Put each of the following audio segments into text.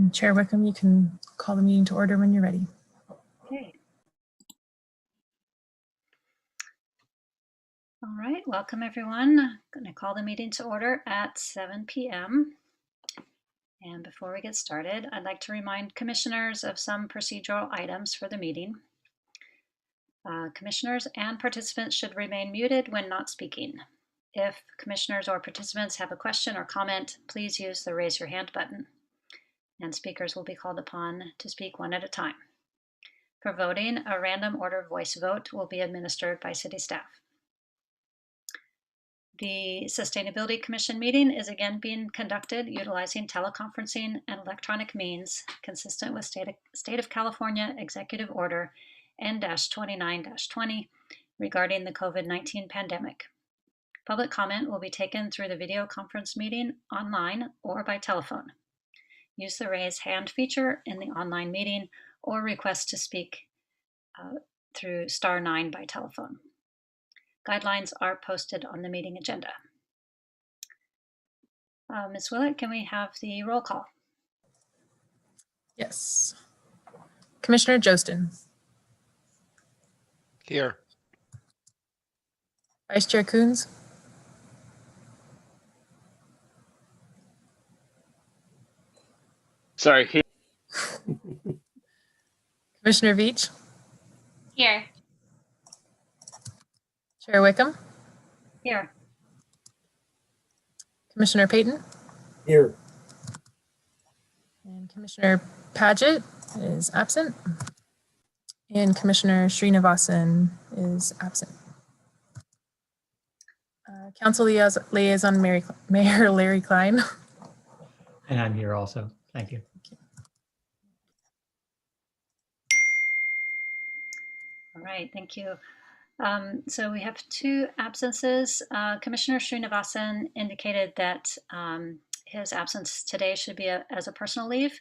And Chair Wickham, you can call the meeting to order when you're ready. Okay. All right, welcome everyone. I'm going to call the meeting to order at 7 p.m. And before we get started, I'd like to remind commissioners of some procedural items for the meeting. Commissioners and participants should remain muted when not speaking. If commissioners or participants have a question or comment, please use the raise your hand button, and speakers will be called upon to speak one at a time. For voting, a random order voice vote will be administered by city staff. The Sustainability Commission meeting is again being conducted utilizing teleconferencing and electronic means consistent with State of California Executive Order N-29-20 regarding the COVID-19 pandemic. Public comment will be taken through the video conference meeting online or by telephone. Use the raise hand feature in the online meeting or request to speak through *9 by telephone. Guidelines are posted on the meeting agenda. Ms. Willett, can we have the roll call? Yes. Commissioner Jostin. Here. Vice Chair Coons. Sorry. Here. Commissioner Veach. Here. Chair Wickham. Here. Commissioner Payton. Here. And Commissioner Paget is absent. And Commissioner Srinivasan is absent. Council Liaison Mayor Larry Klein. And I'm here also. Thank you. All right, thank you. So we have two absences. Commissioner Srinivasan indicated that his absence today should be as a personal leave,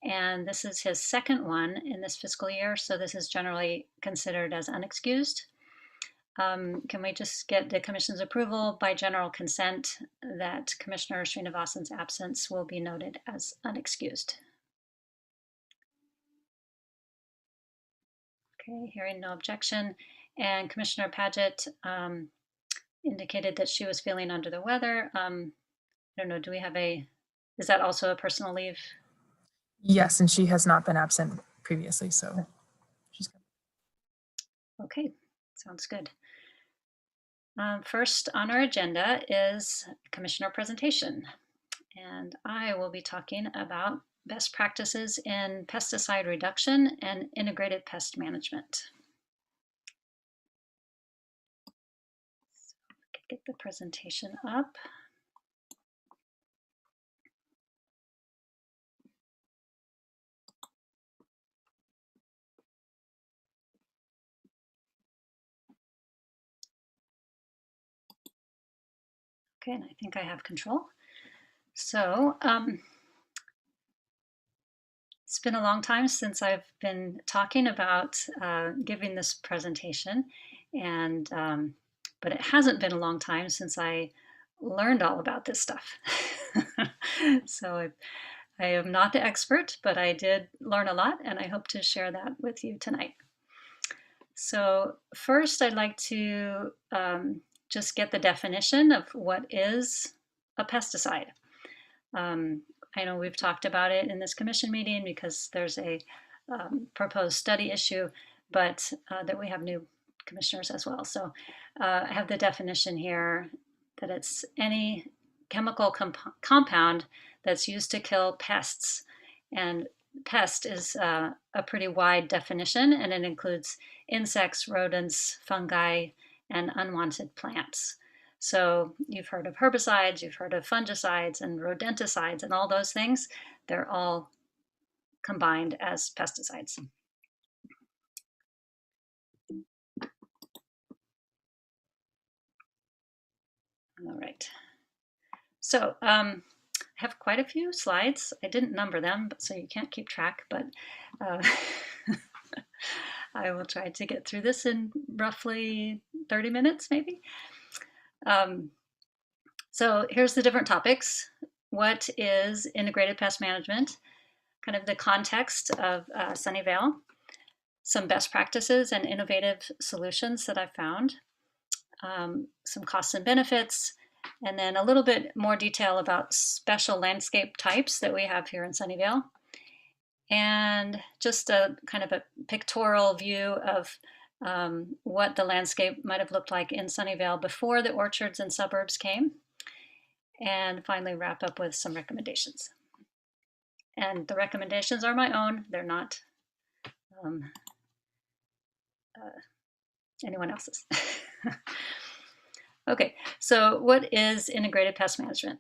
and this is his second one in this fiscal year, so this is generally considered as unexcused. Can we just get the Commission's approval by general consent that Commissioner Srinivasan's absence will be noted as unexcused? Okay, hearing no objection. And Commissioner Paget indicated that she was feeling under the weather. I don't know, do we have is that also a personal leave? Yes, and she has not been absent previously, so she's good. Okay, sounds good. First on our agenda is Commissioner presentation. And I will be talking about best practices in pesticide reduction and integrated pest management. Get the presentation up. Okay, and I think I have control. So it's been a long time since I've been talking about giving this presentation, and but it hasn't been a long time since I learned all about this stuff. So I am not the expert, but I did learn a lot, and I hope to share that with you tonight. So first, I'd like to just get the definition of what is a pesticide. I know we've talked about it in this commission meeting because there's a proposed study issue, but that we have new commissioners as well. So I have the definition here that it's any chemical compound that's used to kill pests. And pest is a pretty wide definition, and it includes insects, rodents, fungi, and unwanted plants. So you've heard of herbicides, you've heard of fungicides and rodenticides and all those things. They're all combined as pesticides. All right. So I have quite a few slides. I didn't number them, so you can't keep track, but I will try to get through this in roughly 30 minutes, maybe. So here's the different topics. What is integrated pest management? kind of the context of Sunnyvale, some best practices and innovative solutions that I found, some costs and benefits, and then a little bit more detail about special landscape types that we have here in Sunnyvale, and just a kind of a pictorial view of what the landscape might have looked like in Sunnyvale before the orchards and suburbs came, and finally wrap up with some recommendations. And the recommendations are my own. They're not anyone else's. Okay, so what is integrated pest management?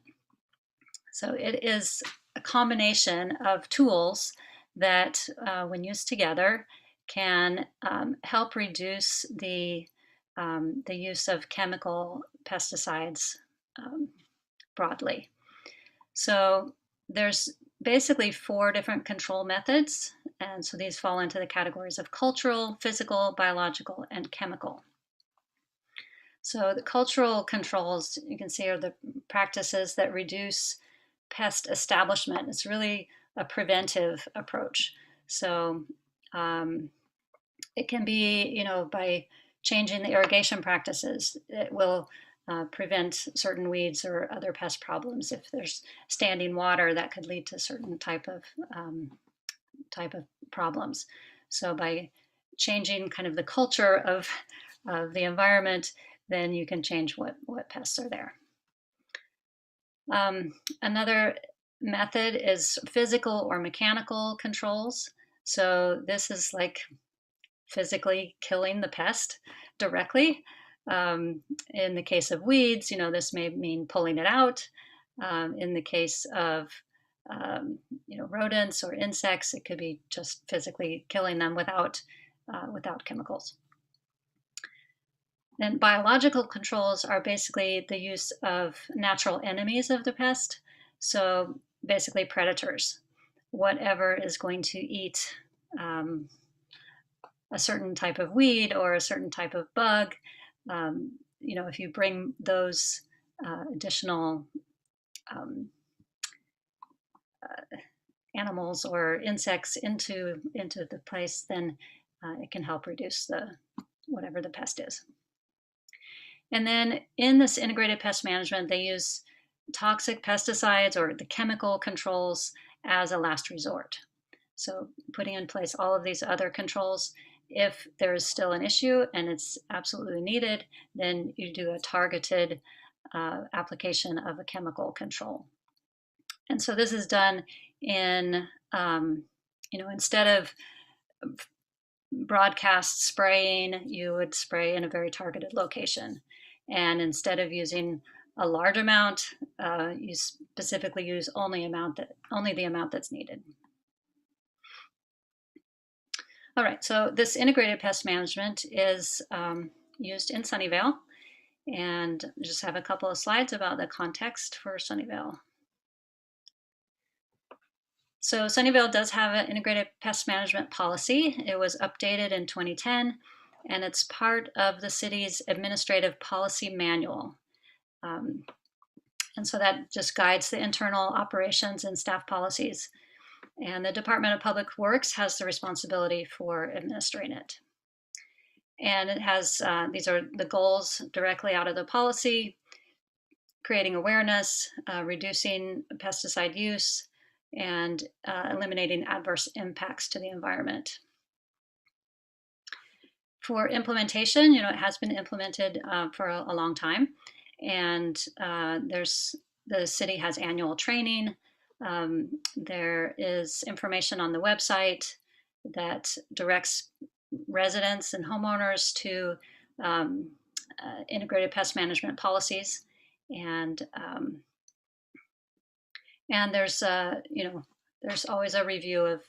So it is a combination of tools that, when used together, can help reduce the use of chemical pesticides broadly. So there's basically 4 different control methods, and so these fall into the categories of cultural, physical, biological, and chemical. So the cultural controls, you can see, are the practices that reduce pest establishment. It's really a preventive approach. So it can be, by changing the irrigation practices. It will prevent certain weeds or other pest problems. If there's standing water, that could lead to certain type of problems. So by changing kind of the culture of the environment, then you can change what pests are there. Another method is physical or mechanical controls. So this is like physically killing the pest directly. In the case of weeds, this may mean pulling it out. In the case of rodents or insects, it could be just physically killing them without chemicals. Then biological controls are basically the use of natural enemies of the pest. So basically predators, whatever is going to eat a certain type of weed or a certain type of bug. If you bring those additional animals or insects into the place, then it can help reduce whatever the pest is. And then in this integrated pest management, they use toxic pesticides or the chemical controls as a last resort. So putting in place all of these other controls, if there is still an issue and it's absolutely needed, then you do a targeted application of a chemical control. And so this is done in, instead of broadcast spraying, you would spray in a very targeted location. And instead of using a large amount, you specifically use only the amount that's needed. All right, so this integrated pest management is used in Sunnyvale, and I just have a couple of slides about the context for Sunnyvale. So Sunnyvale does have an integrated pest management policy. It was updated in 2010, and it's part of the city's administrative policy manual. And so that just guides the internal operations and staff policies. And the Department of Public Works has the responsibility for administering it. And it has, these are the goals directly out of the policy: creating awareness, reducing pesticide use, and eliminating adverse impacts to the environment. For implementation, it has been implemented for a long time, and the city has annual training. There is information on the website that directs residents and homeowners to integrated pest management policies, and there's there's always a review of,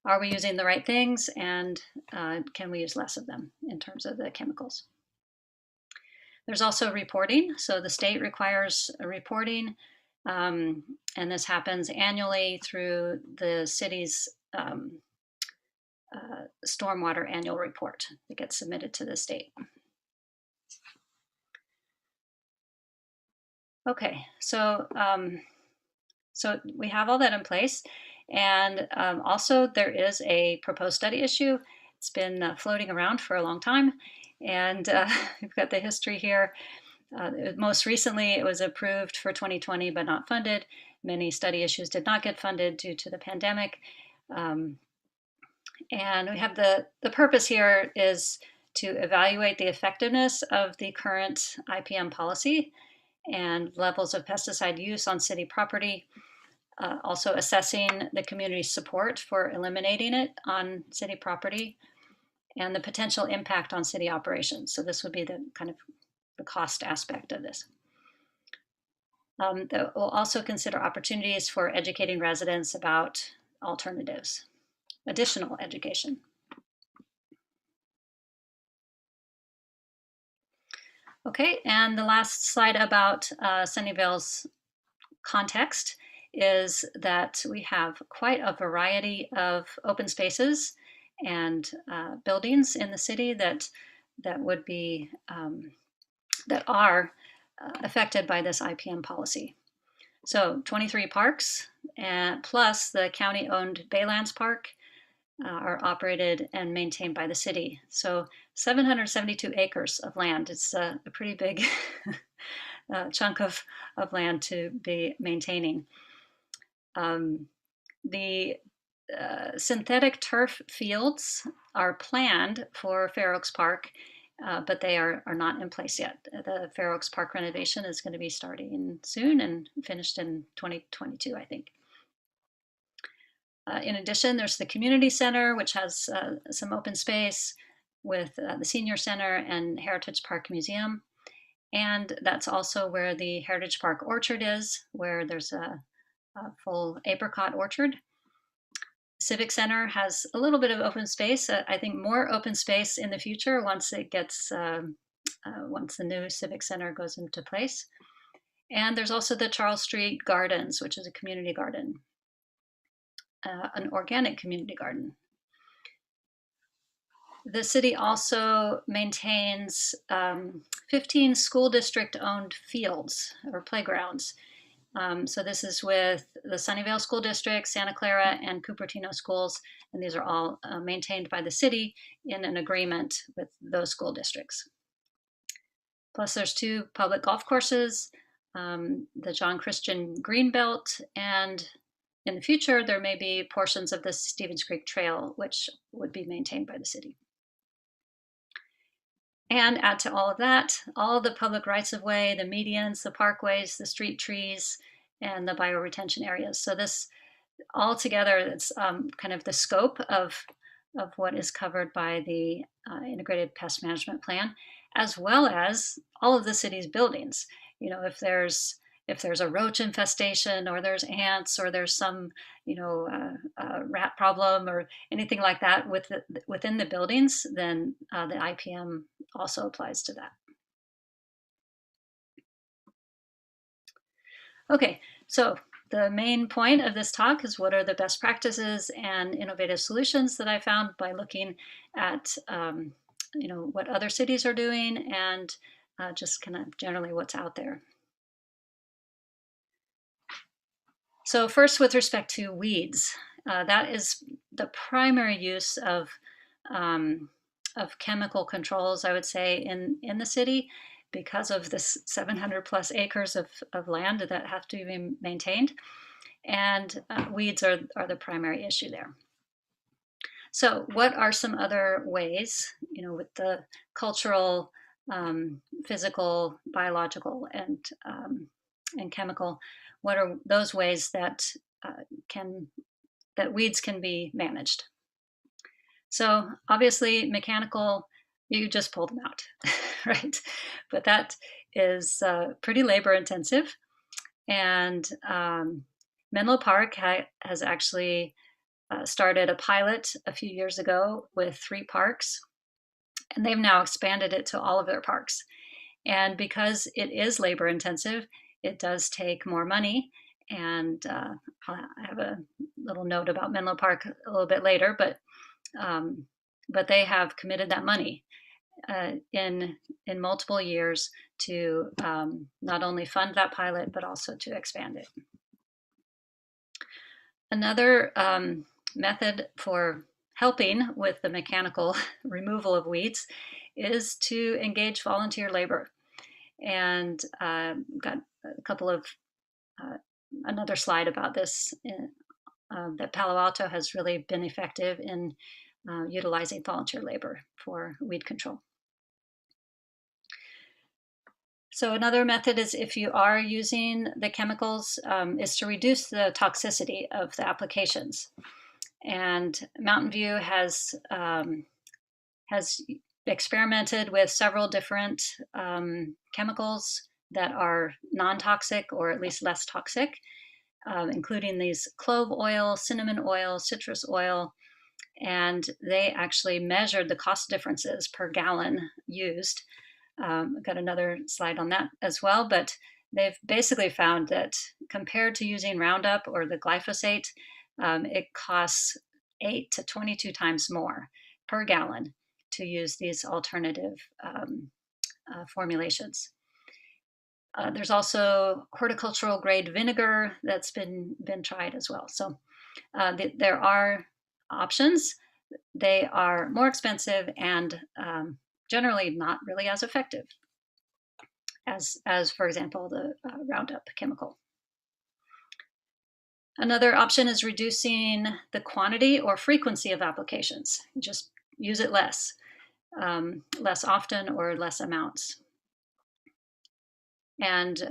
are we using the right things, and can we use less of them in terms of the chemicals. There's also reporting. So the state requires a reporting, and this happens annually through the city's stormwater annual report that gets submitted to the state. Okay, so we have all that in place, And also there is a proposed study issue. It's been floating around for a long time. And we've got the history here. Most recently, it was approved for 2020, but not funded. Many study issues did not get funded due to the pandemic. And we have the purpose here is to evaluate the effectiveness of the current IPM policy and levels of pesticide use on city property. Also assessing the community support for eliminating it on city property and the potential impact on city operations. So this would be the kind of the cost aspect of this. We'll also consider opportunities for educating residents about alternatives, additional education. Okay, and the last slide about Sunnyvale's context is that we have quite a variety of open spaces and buildings in the city that would be that are affected by this IPM policy. So 23 parks and plus the county-owned Baylands Park are operated and maintained by the city. So 772 acres of land. It's a pretty big chunk of land to be maintaining. The synthetic turf fields are planned for Fair Oaks Park, but they are not in place yet. The Fair Oaks Park renovation is going to be starting soon and finished in 2022, I think. In addition, there's the community center, which has some open space with the senior center and Heritage Park Museum. And that's also where the Heritage Park Orchard is, where there's a full apricot orchard. Civic Center has a little bit of open space. I think more open space in the future once it gets, once the new Civic Center goes into place. And there's also the Charles Street Gardens, which is a community garden, an organic community garden. The city also maintains 15 school district-owned fields or playgrounds. So this is with the Sunnyvale School District, Santa Clara, and Cupertino schools, and these are all maintained by the city in an agreement with those school districts. Plus there's 2 public golf courses, the John Christian Greenbelt, and in the future there may be portions of the Stevens Creek Trail, which would be maintained by the city. And add to all of that, all the public rights-of-way, the medians, the parkways, the street trees, and the bioretention areas. So this all together, it's kind of the scope of what is covered by the Integrated Pest Management Plan, as well as all of the city's buildings. You know, if there's a roach infestation, or there's ants, or there's some, rat problem, or anything like that within the buildings, then the IPM also applies to that. Okay, so the main point of this talk is what are the best practices and innovative solutions that I found by looking at what other cities are doing and just kind of generally what's out there. So first, with respect to weeds, that is the primary use of chemical controls, I would say, in the city, because of this 700 plus acres of land that have to be maintained. And weeds are the primary issue there. So what are some other ways, with the cultural, physical, biological, and chemical, what are those ways that weeds can be managed? So obviously mechanical, you just pull them out, right? But that is pretty labor intensive. And Menlo Park has actually started a pilot a few years ago with 3 parks, and they've now expanded it to all of their parks. And because it is labor intensive, it does take more money. And I have a little note about Menlo Park a little bit later, but they have committed that money in multiple years to not only fund that pilot, but also to expand it. Another method for helping with the mechanical removal of weeds is to engage volunteer labor. And got a couple of another slide about this, that Palo Alto has really been effective in utilizing volunteer labor for weed control. So another method is, if you are using the chemicals, is to reduce the toxicity of the applications. And Mountain View has experimented with several different chemicals that are non-toxic, or at least less toxic, including these clove oil, cinnamon oil, citrus oil, and they actually measured the cost differences per gallon used. I've got another slide on that as well, but they've basically found that compared to using Roundup or the glyphosate, it costs 8 to 22 times more per gallon to use these alternative formulations. There's also horticultural grade vinegar that's been tried as well. So there are options. They are more expensive and generally not really as effective as for example, the Roundup chemical. Another option is reducing the quantity or frequency of applications. Just use it less often or less amounts. And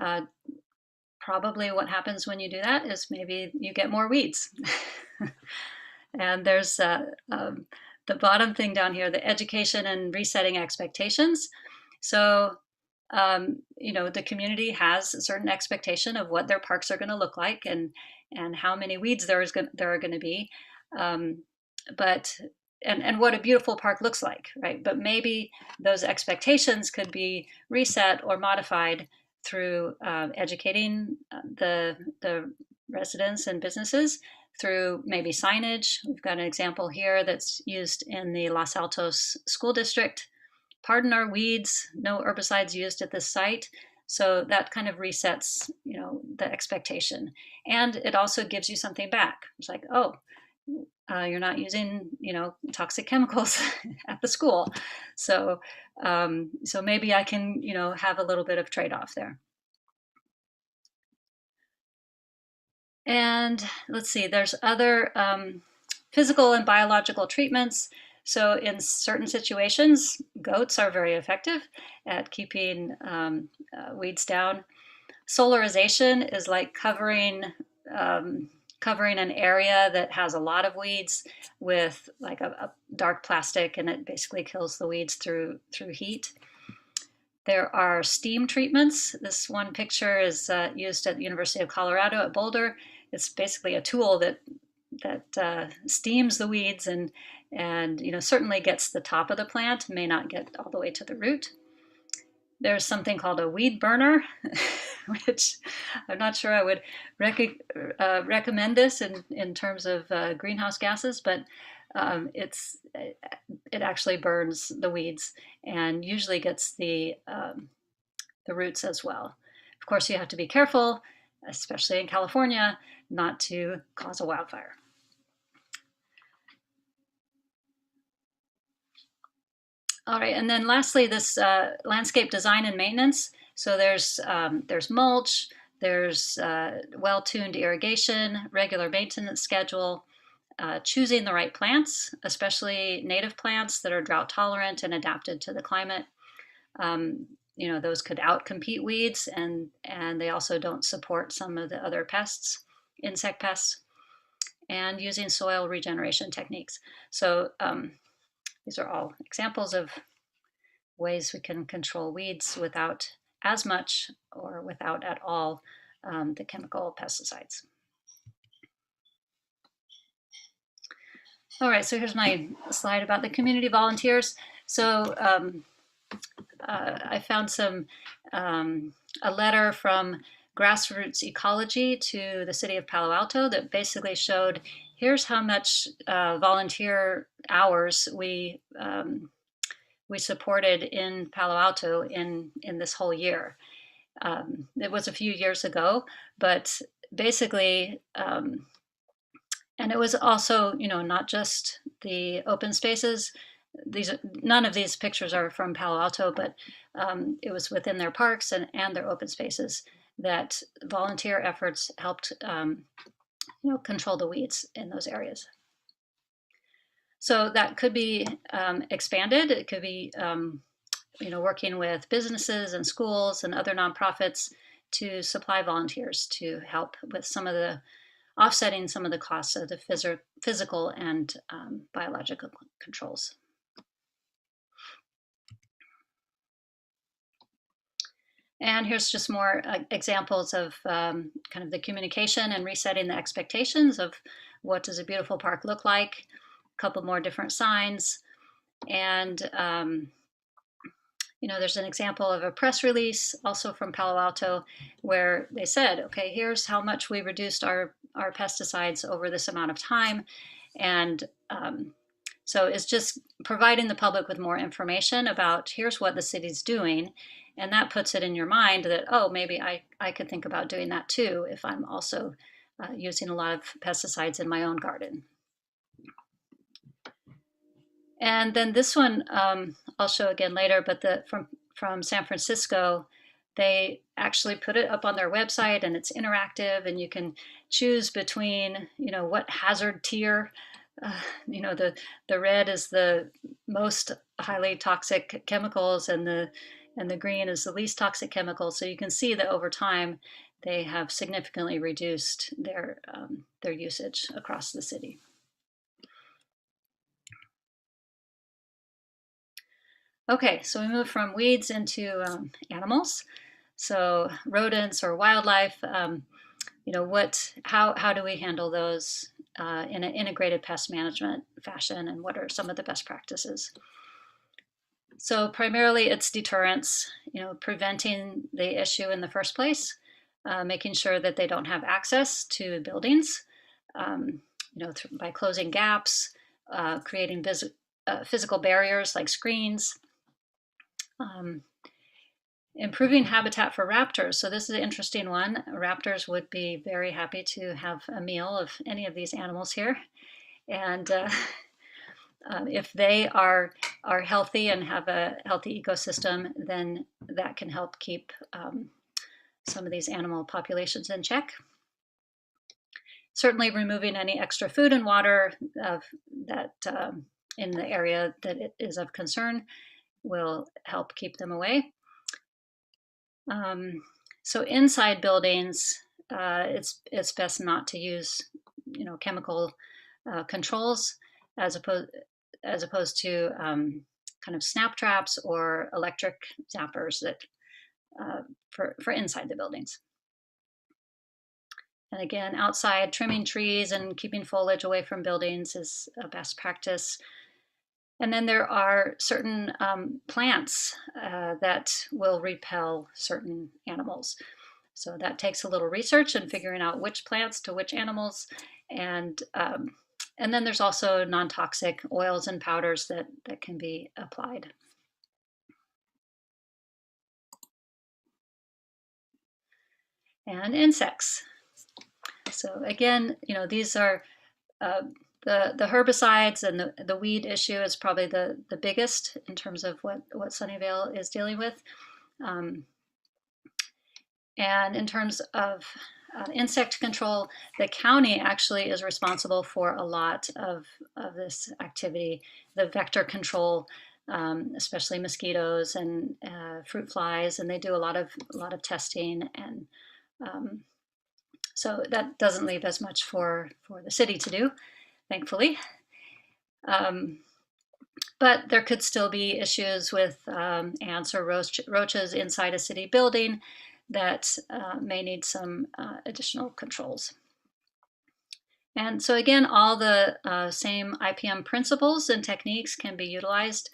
probably what happens when you do that is maybe you get more weeds. And there's the bottom thing down here, the education and resetting expectations. So, the community has a certain expectation of what their parks are going to look like and how many weeds there are going to be. But what a beautiful park looks like, right? But maybe those expectations could be reset or modified through educating the residents and businesses through maybe signage. We've got an example here that's used in the Los Altos School District. Pardon our weeds, no herbicides used at this site. So that kind of resets, the expectation. And it also gives you something back. It's like, oh, you're not using, toxic chemicals at the school. So maybe I can, have a little bit of trade-off there. And let's see, there's other physical and biological treatments. So in certain situations, goats are very effective at keeping weeds down. Solarization is like covering an area that has a lot of weeds with like a dark plastic, and it basically kills the weeds through heat. There are steam treatments. This one picture is used at the University of Colorado at Boulder. It's basically a tool that steams the weeds and certainly gets the top of the plant, may not get all the way to the root. There's something called a weed burner, which I'm not sure I would recommend this in terms of greenhouse gases, but it actually burns the weeds and usually gets the roots as well. Of course, you have to be careful, especially in California, not to cause a wildfire. All right, and then lastly, this landscape design and maintenance. So there's mulch, there's well-tuned irrigation, regular maintenance schedule, choosing the right plants, especially native plants that are drought tolerant and adapted to the climate. Those could outcompete weeds, and they also don't support some of the other pests, insect pests, and using soil regeneration techniques. So these are all examples of ways we can control weeds without as much or without at all the chemical pesticides. All right, so here's my slide about the community volunteers. So I found a letter from Grassroots Ecology to the city of Palo Alto that basically showed, here's how much volunteer hours we supported in Palo Alto in this whole year. It was a few years ago, but basically And it was also, not just the open spaces. None of these pictures are from Palo Alto, but it was within their parks and their open spaces that volunteer efforts helped control the weeds in those areas. So that could be expanded. It could be working with businesses and schools and other nonprofits to supply volunteers to help with offsetting some of the costs of the physical and biological controls. And here's just more examples of kind of the communication and resetting the expectations of what does a beautiful park look like. A couple more different signs. And, there's an example of a press release also from Palo Alto where they said, okay, here's how much we reduced our pesticides over this amount of time. And so it's just providing the public with more information about here's what the city's doing. And that puts it in your mind that, oh, maybe I could think about doing that too if I'm also using a lot of pesticides in my own garden. And then this one I'll show again later, but from San Francisco, they actually put it up on their website and it's interactive and you can choose between, what hazard tier. The red is the most highly toxic chemicals and the green is the least toxic chemicals. So you can see that over time they have significantly reduced their usage across the city. Okay, so we move from weeds into animals. So rodents or wildlife, how do we handle those in an integrated pest management fashion, and what are some of the best practices? So primarily it's deterrence, preventing the issue in the first place, making sure that they don't have access to buildings, by closing gaps, creating physical barriers like screens, improving habitat for raptors. So this is an interesting one. Raptors would be very happy to have a meal of any of these animals here. And if they are healthy and have a healthy ecosystem, then that can help keep some of these animal populations in check. Certainly removing any extra food and water that in the area that it is of concern will help keep them away. So inside buildings, it's best not to use, chemical controls as opposed to kind of snap traps or electric zappers that for inside the buildings. And again, outside, trimming trees and keeping foliage away from buildings is a best practice. And then there are certain plants that will repel certain animals. So that takes a little research and figuring out which plants to which animals. And then there's also non-toxic oils and powders that can be applied. And insects. So again, these are the herbicides, and the weed issue is probably the biggest in terms of what Sunnyvale is dealing with. And in terms of insect control, the county actually is responsible for a lot of this activity. The vector control, especially mosquitoes and fruit flies, and they do a lot of testing, and so that doesn't leave as much for the city to do, thankfully. But there could still be issues with ants or roaches inside a city building that may need some additional controls. And so again, all the same IPM principles and techniques can be utilized.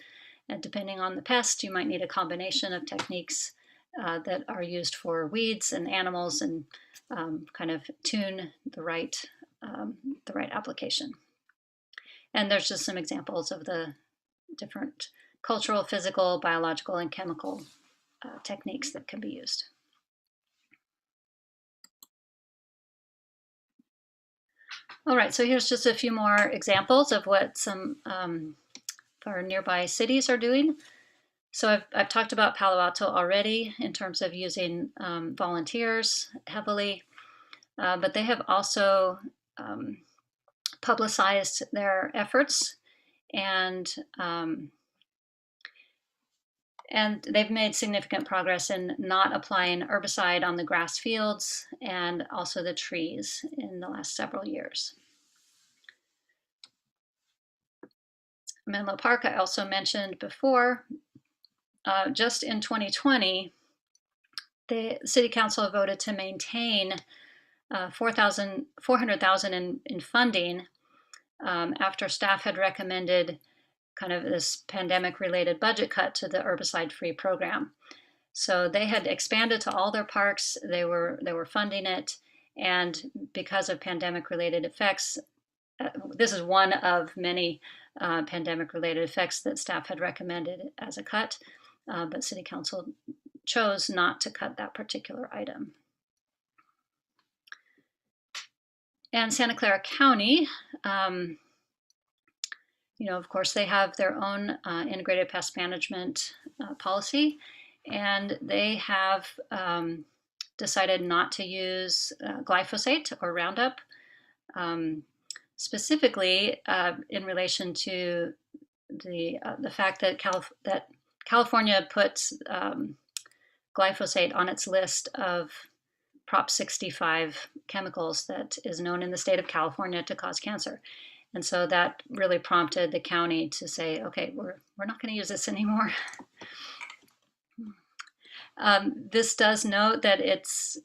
And depending on the pest, you might need a combination of techniques that are used for weeds and animals, and kind of tune the right application. And there's just some examples of the different cultural, physical, biological, and chemical techniques that can be used. All right, so here's just a few more examples of what some of our nearby cities are doing. So I've talked about Palo Alto already in terms of using volunteers heavily, but they have also publicized their efforts, and they've made significant progress in not applying herbicide on the grass fields and also the trees in the last several years. Menlo Park, I also mentioned before. Just in 2020, the City Council voted to maintain $400,000 in funding after staff had recommended kind of this pandemic-related budget cut to the herbicide-free program. So they had expanded to all their parks. They were funding it, and because of pandemic-related effects, this is one of many pandemic-related effects that staff had recommended as a cut, but City Council chose not to cut that particular item. And Santa Clara County, of course, they have their own integrated pest management policy, and they have decided not to use glyphosate or Roundup, specifically in relation to the fact that California puts glyphosate on its list of Prop 65 chemicals that is known in the state of California to cause cancer. And so that really prompted the county to say, okay, we're not going to use this anymore. This does note that it's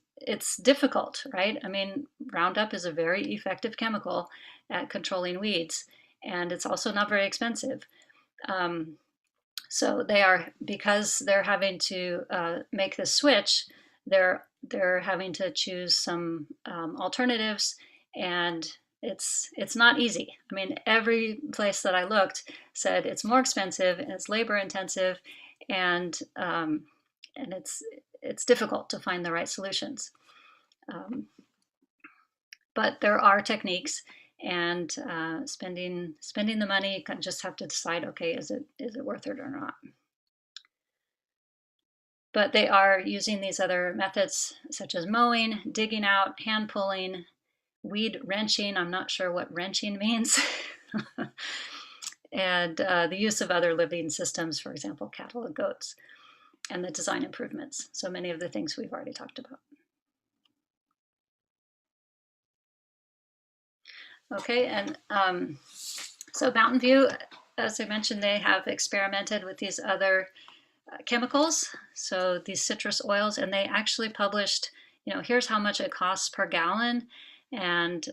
difficult, right? I mean, Roundup is a very effective chemical at controlling weeds, and it's also not very expensive. So because they're having to make the switch, they're having to choose some alternatives, and it's not easy. I mean, every place that I looked said it's more expensive and it's labor intensive, and it's difficult to find the right solutions. But there are techniques, and spending the money, you can just have to decide, okay, is it worth it or not? But they are using these other methods such as mowing, digging out, hand pulling, weed wrenching. I'm not sure what wrenching means. And the use of other living systems, for example, cattle and goats, and the design improvements. So many of the things we've already talked about. Okay, and so Mountain View, as I mentioned, they have experimented with these other chemicals, so these citrus oils, and they actually published, here's how much it costs per gallon, and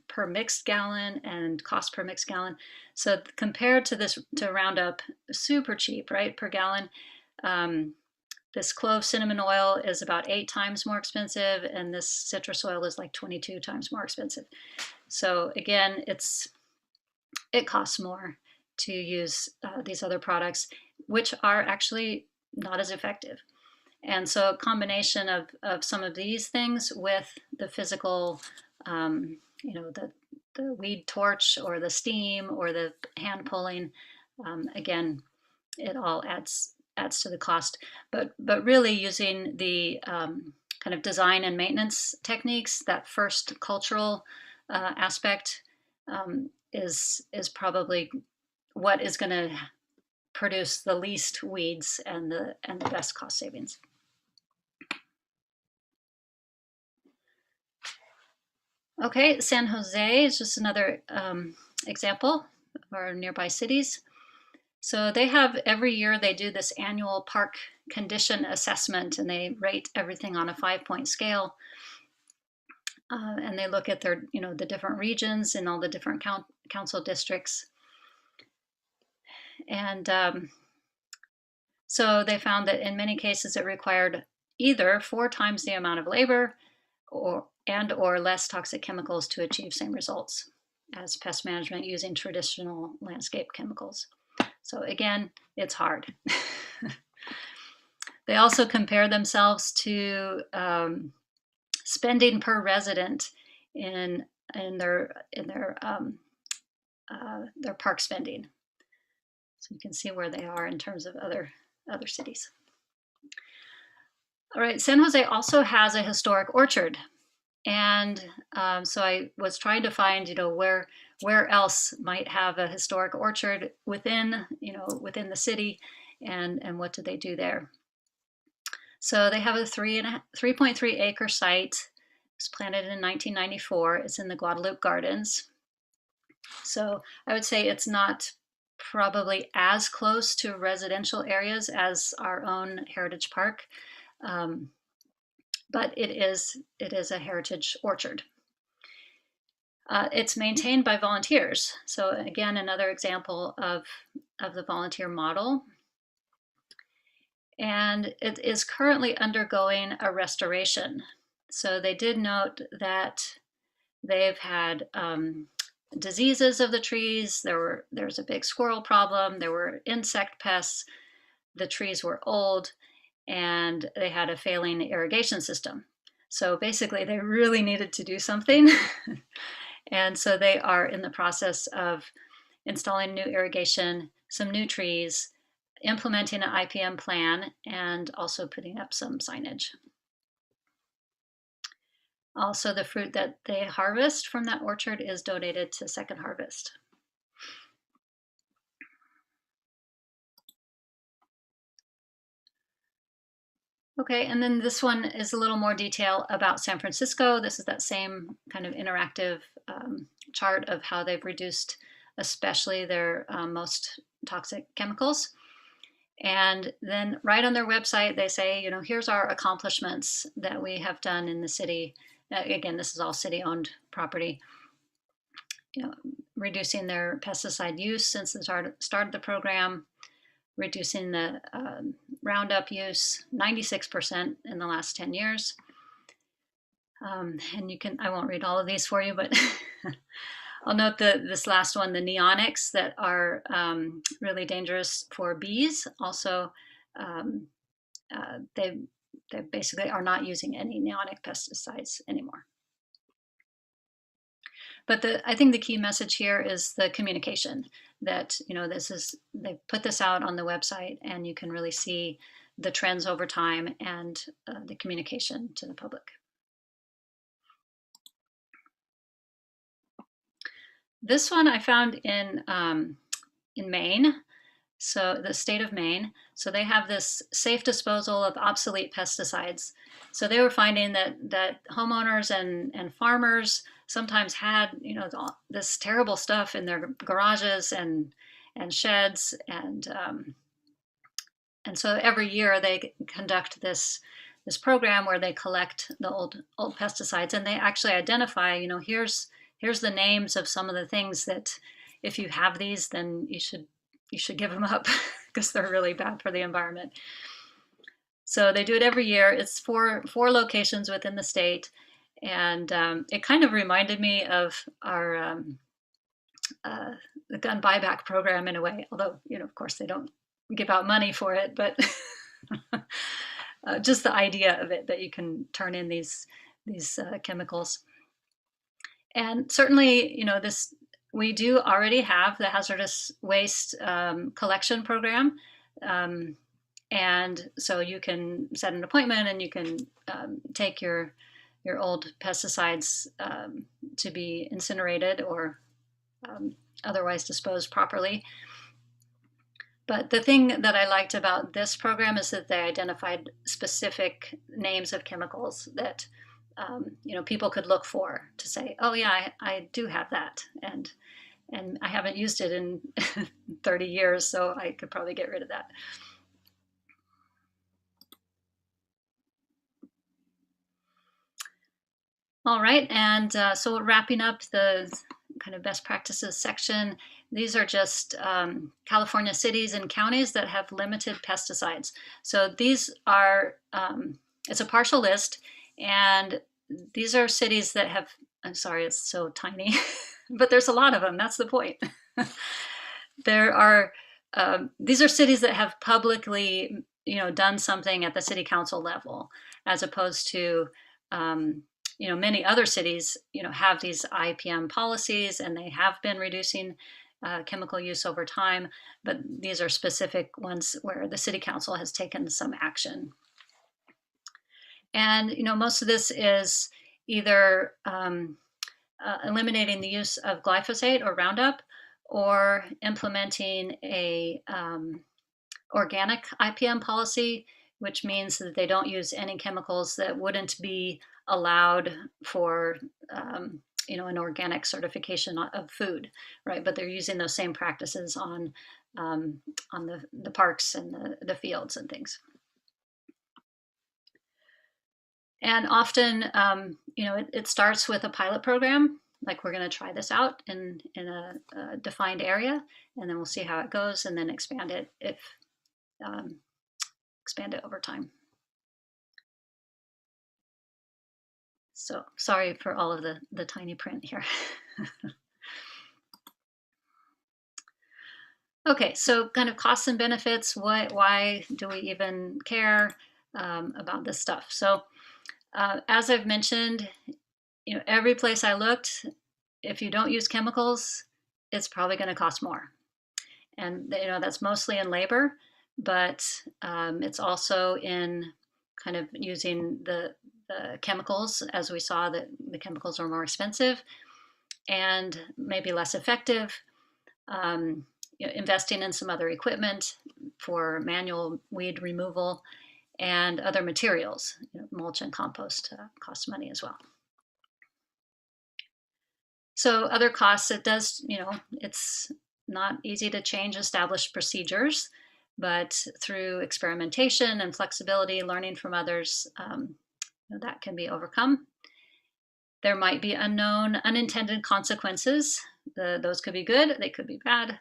per mixed gallon, and cost per mixed gallon. So compared to Roundup, super cheap, right, per gallon. This clove cinnamon oil is about 8 times more expensive, and this citrus oil is like 22 times more expensive. So again, it costs more to use these other products, which are actually not as effective. And so a combination of some of these things with the physical, the weed torch or the steam or the hand pulling, again, it all adds to the cost. But really using the kind of design and maintenance techniques, that first cultural aspect is probably what is going to produce the least weeds and the best cost savings. Okay, San Jose is just another example of our nearby cities. So they have, every year they do this annual park condition assessment, and they rate everything on a 5-point scale. And they look at their, the different regions and all the different council districts. And so they found that in many cases it required either 4 times the amount of labor or less toxic chemicals to achieve same results as pest management using traditional landscape chemicals. So again, it's hard. They also compare themselves to spending per resident in their park spending. So you can see where they are in terms of other cities. All right, San Jose also has a historic orchard. And so I was trying to find, where else might have a historic orchard within the city, and what do they do there? So they have a 3.3 acre site. It was planted in 1994. It's in the Guadalupe Gardens. So I would say it's not probably as close to residential areas as our own Heritage Park. But it is a heritage orchard. It's maintained by volunteers. So again, another example of the volunteer model. And it is currently undergoing a restoration. So they did note that they've had diseases of the trees. There's a big squirrel problem. There were insect pests. The trees were old, and they had a failing irrigation system. So basically, they really needed to do something. And so they are in the process of installing new irrigation, some new trees, implementing an IPM plan, and also putting up some signage. Also, the fruit that they harvest from that orchard is donated to Second Harvest. Okay, and then this one is a little more detail about San Francisco. This is that same kind of interactive chart of how they've reduced especially their most toxic chemicals. And then right on their website, they say, here's our accomplishments that we have done in the city. Again, this is all city-owned property. Reducing their pesticide use since the start of the program, reducing the Roundup use 96% in the last 10 years. And I won't read all of these for you, but I'll note this last one, the neonics that are really dangerous for bees. Also, they basically are not using any neonic pesticides anymore. But I think the key message here is the communication that, they put this out on the website, and you can really see the trends over time and the communication to the public. This one I found in Maine, so the state of Maine. So they have this safe disposal of obsolete pesticides. So they were finding that homeowners and farmers sometimes had this terrible stuff in their garages and sheds, and so every year they conduct this program where they collect the old pesticides, and they actually identify here's the names of some of the things that if you have these, then you should give them up because they're really bad for the environment. So they do it every year. It's four locations within the state. And it kind of reminded me of our the gun buyback program in a way, although, of course, they don't give out money for it, but just the idea of it, that you can turn in these chemicals. And certainly, we do already have the hazardous waste collection program. And so you can set an appointment, and you can take your old pesticides to be incinerated or otherwise disposed properly. But the thing that I liked about this program is that they identified specific names of chemicals that people could look for to say, oh yeah, I do have that, and I haven't used it in 30 years, so I could probably get rid of that. All right, and so wrapping up the kind of best practices section, these are just California cities and counties that have limited pesticides. So these are, it's a partial list, and these are cities that have, I'm sorry, it's so tiny, but there's a lot of them, that's the point. These are cities that have publicly, done something at the city council level, as opposed to, many other cities, have these IPM policies, and they have been reducing chemical use over time, but these are specific ones where the city council has taken some action. And, most of this is either eliminating the use of glyphosate or Roundup, or implementing a organic IPM policy, which means that they don't use any chemicals that wouldn't be allowed for an organic certification of food, right? But they're using those same practices on the parks and the fields and things. And often, it starts with a pilot program, like we're going to try this out in a defined area, and then we'll see how it goes, and then expand it over time. So sorry for all of the tiny print here. Okay, so kind of costs and benefits. Why do we even care about this stuff? So as I've mentioned, every place I looked, if you don't use chemicals, it's probably going to cost more. And that's mostly in labor, but it's also in kind of using the chemicals, as we saw that the chemicals are more expensive and maybe less effective. Investing in some other equipment for manual weed removal and other materials, mulch and compost cost money as well. So other costs, it's not easy to change established procedures, but through experimentation and flexibility, learning from others, that can be overcome. There might be unknown, unintended consequences. Those could be good, they could be bad,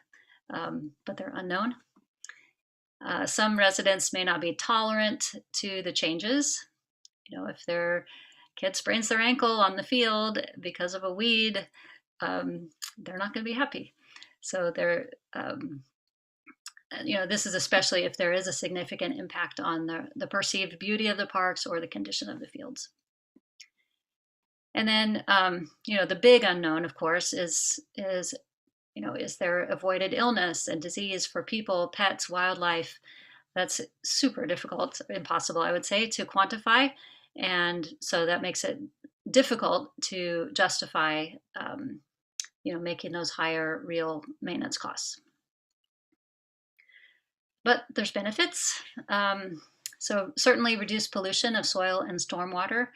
but they're unknown. Some residents may not be tolerant to the changes. If their kid sprains their ankle on the field because of a weed, they're not going to be happy. So this is especially if there is a significant impact on the perceived beauty of the parks or the condition of the fields. And then, the big unknown, of course, is there avoided illness and disease for people, pets, wildlife? That's super difficult, impossible, I would say, to quantify. And so that makes it difficult to justify, making those higher real maintenance costs. But there's benefits. So certainly reduced pollution of soil and stormwater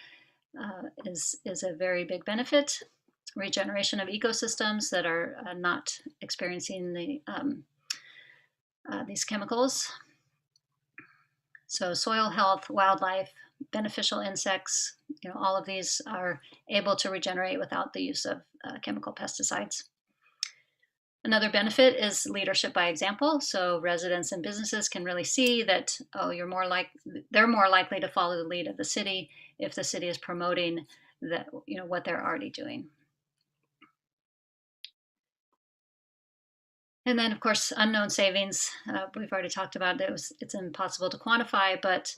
is a very big benefit. Regeneration of ecosystems that are not experiencing these chemicals. So soil health, wildlife, beneficial insects, all of these are able to regenerate without the use of chemical pesticides. Another benefit is leadership by example. So residents and businesses can really see that, they're more likely to follow the lead of the city if the city is promoting that, what they're already doing. And then, of course, unknown savings. We've already talked about it. It's impossible to quantify, but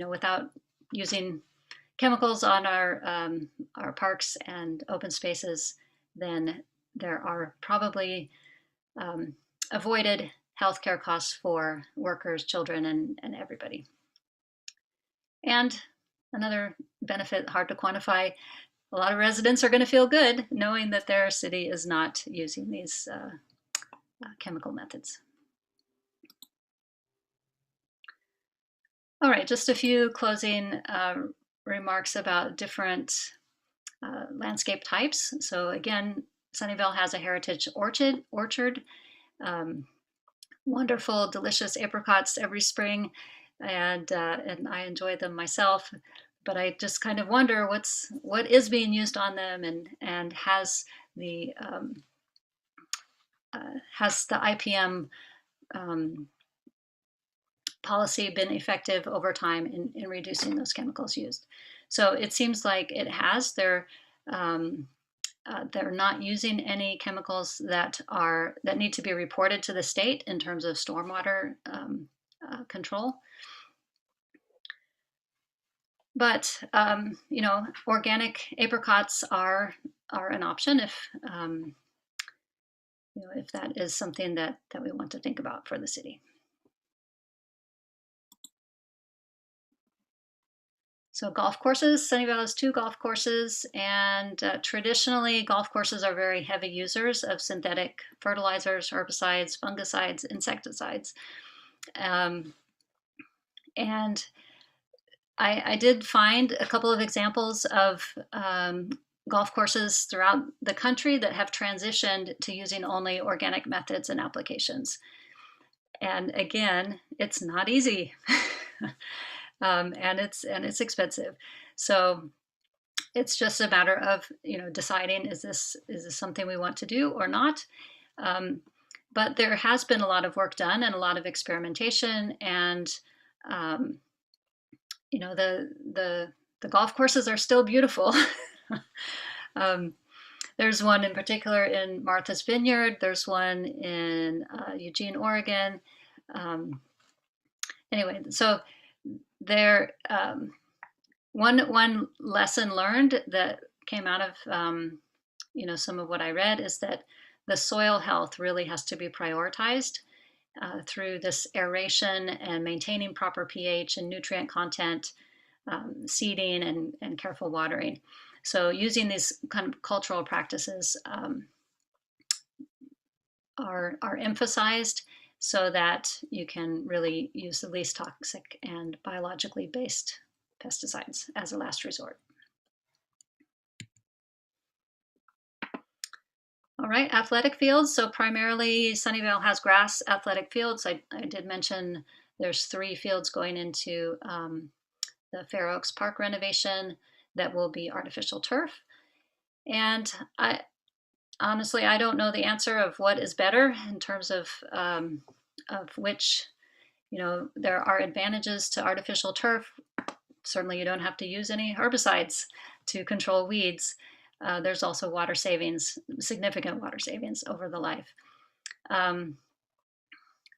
without using chemicals on our parks and open spaces, then there are probably avoided healthcare costs for workers, children, and everybody. And another benefit, hard to quantify, a lot of residents are going to feel good knowing that their city is not using these chemical methods. All right, just a few closing remarks about different landscape types. So again, Sunnyvale has a heritage orchard, wonderful, delicious apricots every spring, and I enjoy them myself. But I just kind of wonder what is being used on them, and has the IPM policy been effective over time in reducing those chemicals used? So it seems like it has. They're not using any chemicals that need to be reported to the state in terms of stormwater control. But you know, organic apricots are an option if you know, if that is something that we want to think about for the city. So golf courses, Sunnyvale has 2 golf courses, and traditionally golf courses are very heavy users of synthetic fertilizers, herbicides, fungicides, insecticides. And I did find a couple of examples of golf courses throughout the country that have transitioned to using only organic methods and applications. And again, it's not easy. And it's expensive. So it's just a matter of, you know, deciding, is this something we want to do or not? But there has been a lot of work done and a lot of experimentation, and you know, the golf courses are still beautiful. There's one in particular in Martha's Vineyard. There's one in Eugene, Oregon. Anyway, so there, one lesson learned that came out of you know, some of what I read is that the soil health really has to be prioritized through this aeration and maintaining proper pH and nutrient content, seeding and careful watering. So using these kind of cultural practices are emphasized so that you can really use the least toxic and biologically based pesticides as a last resort. All right, athletic fields. So primarily Sunnyvale has grass athletic fields. I did mention there's 3 fields going into the Fair Oaks Park renovation that will be artificial turf. And honestly, I don't know the answer of what is better in terms of which, you know, there are advantages to artificial turf. Certainly you don't have to use any herbicides to control weeds. There's also water savings, significant water savings over the life.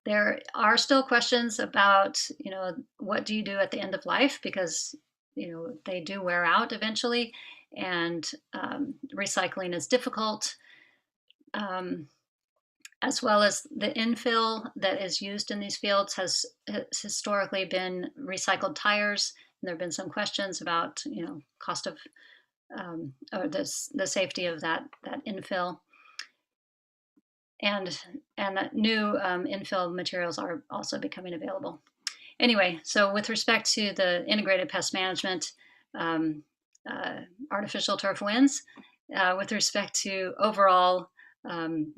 There are still questions about, you know, what do you do at the end of life, because, you know, they do wear out eventually, and recycling is difficult, as well as the infill that is used in these fields has historically been recycled tires. And there have been some questions about, you know, cost of or the safety of that infill, and new infill materials are also becoming available. Anyway, so with respect to the integrated pest management, artificial turf wins. With respect to overall, you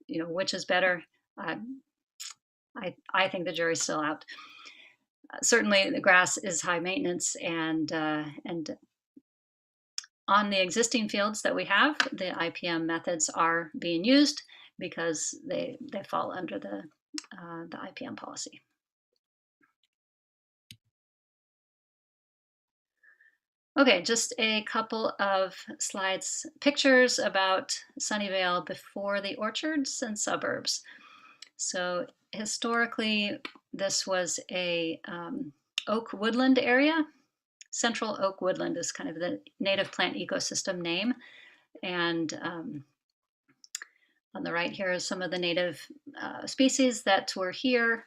know, which is better, I think the jury's still out. Certainly, the grass is high maintenance, and on the existing fields that we have, the IPM methods are being used because they fall under the IPM policy. Okay, just a couple of slides, pictures about Sunnyvale before the orchards and suburbs. So historically, this was a oak woodland area. Central oak woodland is kind of the native plant ecosystem name. And on the right here is some of the native species that were here.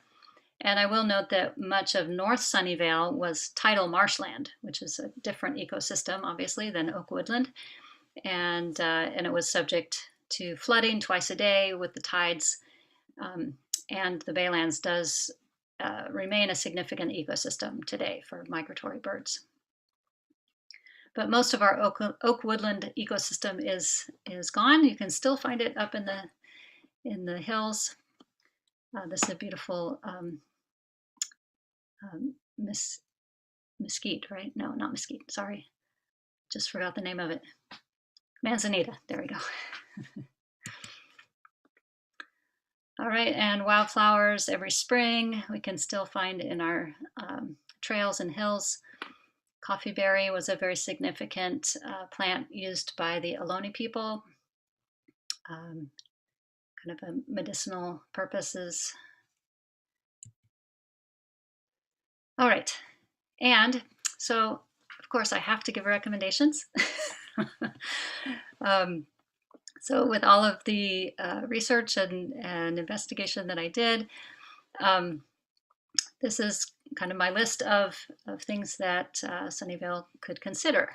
And I will note that much of North Sunnyvale was tidal marshland, which is a different ecosystem, obviously, than oak woodland. And it was subject to flooding twice a day with the tides. And the Baylands does remain a significant ecosystem today for migratory birds. But most of our oak woodland ecosystem is gone. You can still find it up in the hills. This is a beautiful mesquite, right? No, not mesquite. Sorry, just forgot the name of it. Manzanita. There we go. All right, and wildflowers every spring we can still find in our trails and hills. Coffeeberry was a very significant plant used by the Ohlone people, kind of a medicinal purposes. All right, and So, of course, I have to give recommendations. So with all of the research and investigation that I did, this is kind of my list of things that Sunnyvale could consider.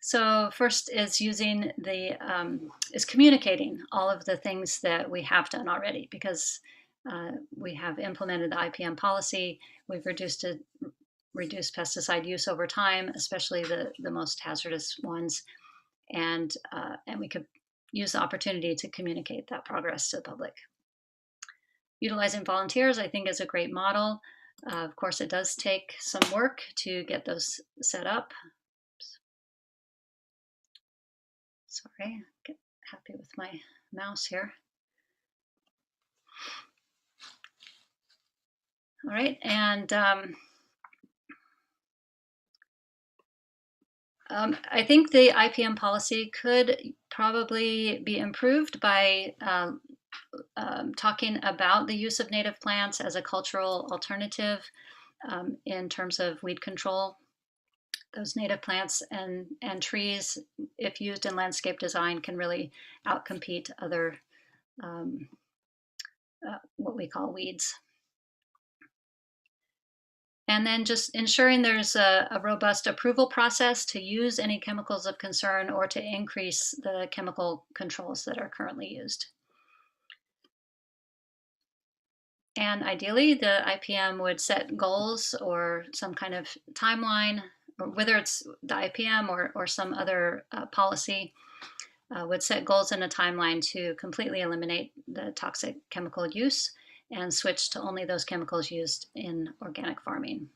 So first is using is communicating all of the things that we have done already, because we have implemented the IPM policy. We've reduced pesticide use over time, especially the most hazardous ones, and we could use the opportunity to communicate that progress to the public. Utilizing volunteers, I think, is a great model. Of course, it does take some work to get those set up. Sorry, get happy with my mouse here. All right, and I think the IPM policy could probably be improved by talking about the use of native plants as a cultural alternative in terms of weed control. Those native plants and trees, if used in landscape design, can really outcompete other what we call weeds. And then just ensuring there's a robust approval process to use any chemicals of concern or to increase the chemical controls that are currently used. And ideally, the IPM would set goals or some kind of timeline, or whether it's the IPM or some other policy, would set goals and a timeline to completely eliminate the toxic chemical use and switch to only those chemicals used in organic farming.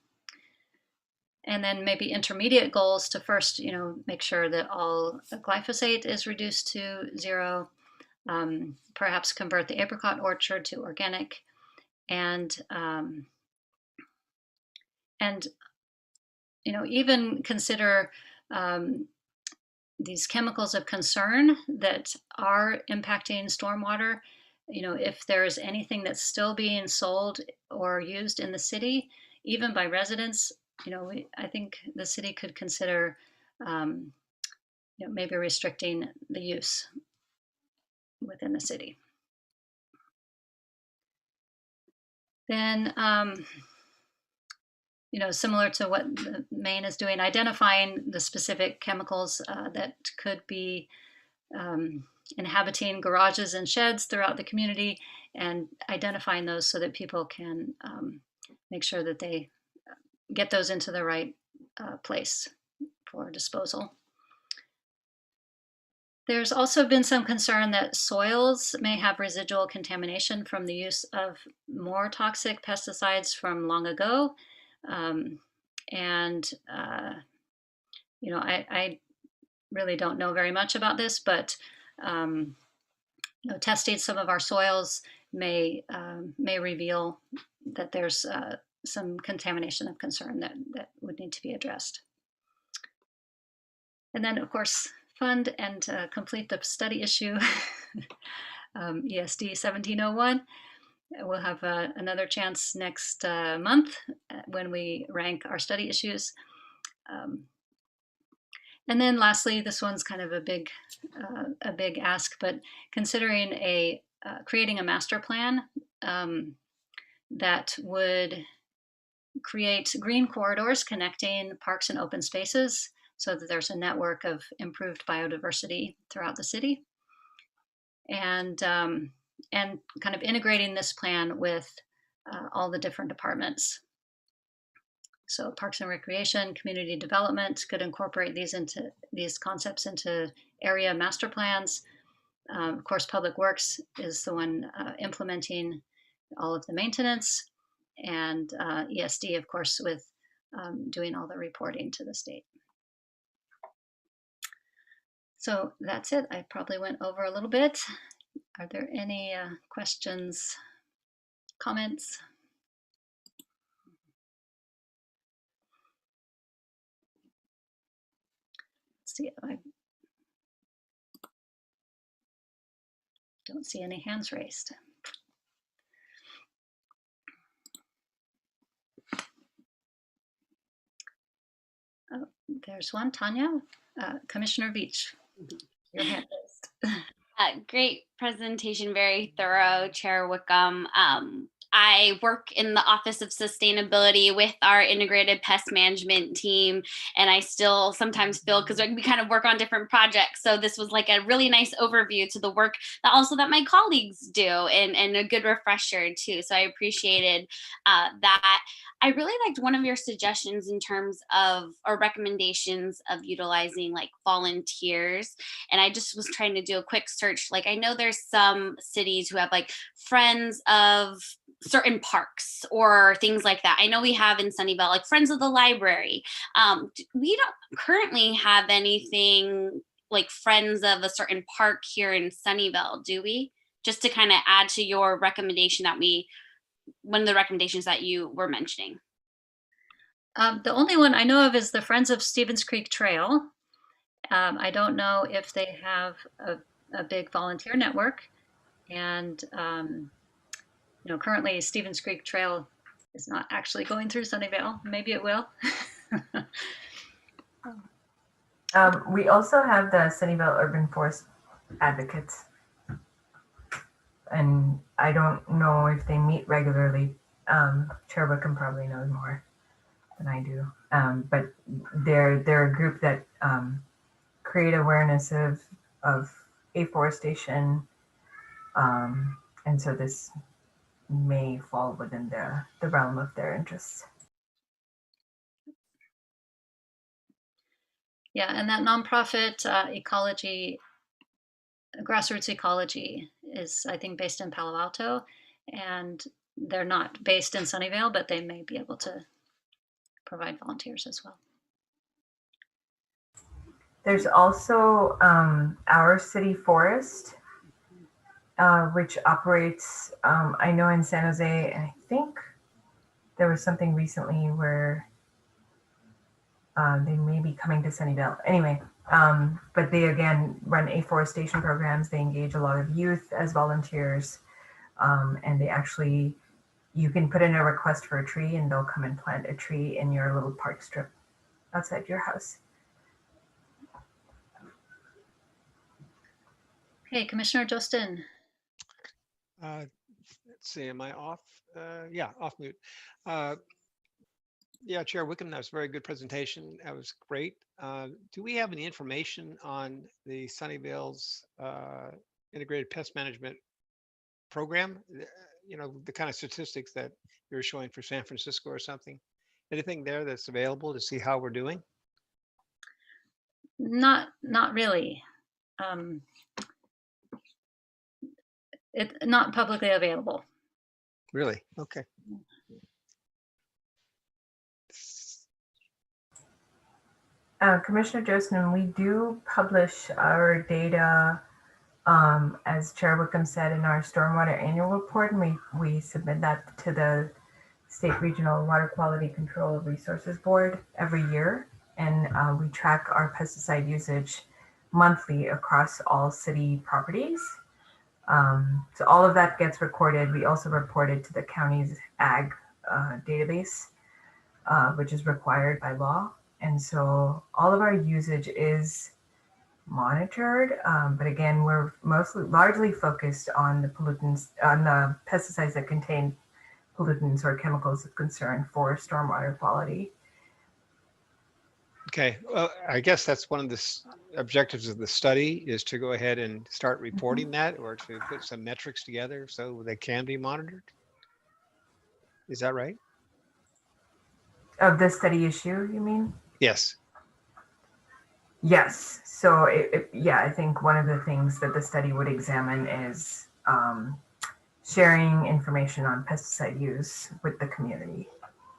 And then maybe intermediate goals to first, make sure that all glyphosate is reduced to zero, perhaps convert the apricot orchard to organic, and even consider these chemicals of concern that are impacting stormwater. If there's anything that's still being sold or used in the city, even by residents, I think the city could consider maybe restricting the use within the city. Then, similar to what Maine is doing, identifying the specific chemicals that could be inhabiting garages and sheds throughout the community, and identifying those so that people can make sure that they get those into the right place for disposal. There's also been some concern that soils may have residual contamination from the use of more toxic pesticides from long ago. I really don't know very much about this, but testing some of our soils may reveal that there's some contamination of concern that would need to be addressed. And then, of course, fund and complete the study issue, ESD 1701. We'll have another chance next month when we rank our study issues. And then lastly, this one's kind of a big ask, but considering creating a master plan that would create green corridors connecting parks and open spaces so that there's a network of improved biodiversity throughout the city. And kind of integrating this plan with all the different departments. So Parks and Recreation, Community Development could incorporate these concepts into area master plans. Of course, Public Works is the one implementing all of the maintenance, and ESD, of course, with doing all the reporting to the state. So that's it. I probably went over a little bit. Are there any questions, comments? Let's see. I don't see any hands raised. There's one, Tanya. Commissioner Beach, your hand raised. Great presentation, very thorough, Chair Wickham. I work in the Office of Sustainability with our integrated pest management team, and I still sometimes feel, because we kind of work on different projects, so this was like a really nice overview to the work that my colleagues do, and a good refresher too, so I appreciated that. I really liked one of your suggestions in terms of, or recommendations of utilizing like volunteers. And I just was trying to do a quick search. Like, I know there's some cities who have like friends of certain parks or things like that. I know we have in Sunnyvale, like Friends of the Library. We don't currently have anything like Friends of a certain park here in Sunnyvale, do we? Just to kind of add to your recommendation one of the recommendations that you were mentioning. The only one I know of is the Friends of Stevens Creek Trail. I don't know if they have a big volunteer network, and currently Stevens Creek Trail is not actually going through Sunnyvale. Maybe it will. We also have the Sunnyvale Urban Forest Advocates, and I don't know if they meet regularly. Chair Wickham probably knows more than I do, but they're a group that create awareness of afforestation, and so this may fall within the realm of their interests. Yeah, and that nonprofit ecology, grassroots ecology, is I think based in Palo Alto, and they're not based in Sunnyvale, but they may be able to provide volunteers as well. There's also our city forest, which operates, I know in San Jose, and I think there was something recently where they may be coming to Sunnyvale. Anyway, but they again run afforestation programs. They engage a lot of youth as volunteers, and they actually, you can put in a request for a tree and they'll come and plant a tree in your little park strip outside your house. Okay, Commissioner Justin. Let's see, am I off? Yeah, off mute. Yeah, Chair Wickham, that was a very good presentation. That was great. Do we have any information on the Sunnyvale's integrated pest management program? The kind of statistics that you're showing for San Francisco or something. Anything there that's available to see how we're doing? Not really. It's not publicly available. Really? Okay. Commissioner Jostin, we do publish our data, as Chair Wickham said, in our stormwater annual report, and we submit that to the State Regional Water Quality Control Resources Board every year, and we track our pesticide usage monthly across all city properties. So all of that gets recorded. We also report it to the county's ag database, which is required by law. And so all of our usage is monitored, but again, we're largely focused on the pollutants, on the pesticides that contain pollutants or chemicals of concern for stormwater quality. Okay, well, I guess that's one of the objectives of the study, is to go ahead and start reporting that, or to put some metrics together so they can be monitored. Is that right? Of the study issue, you mean? Yes. Yes. So yeah, I think one of the things that the study would examine is sharing information on pesticide use with the community.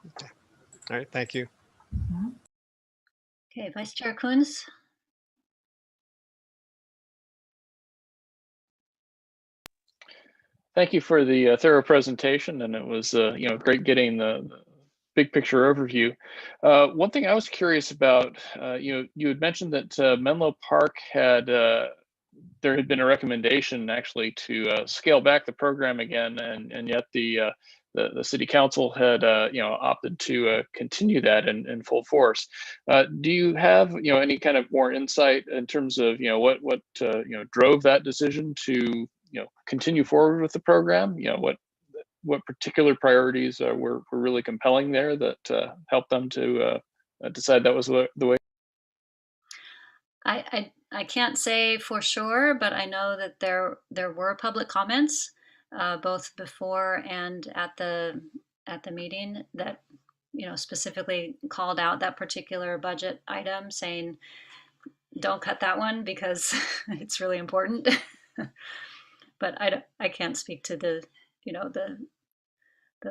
Okay. All right, thank you. Mm-hmm. Okay, Vice Chair Coons. Thank you for the thorough presentation, and it was great getting the big picture overview. One thing I was curious about, you had mentioned that Menlo Park there had been a recommendation actually to scale back the program again, and yet the the city council had opted to continue that in full force. Do you have any kind of more insight in terms of what drove that decision to continue forward with the program? What particular priorities were really compelling there that helped them to decide that was the way? I can't say for sure, but I know that there were public comments both before and at the meeting that specifically called out that particular budget item, saying don't cut that one because it's really important. But I can't speak to the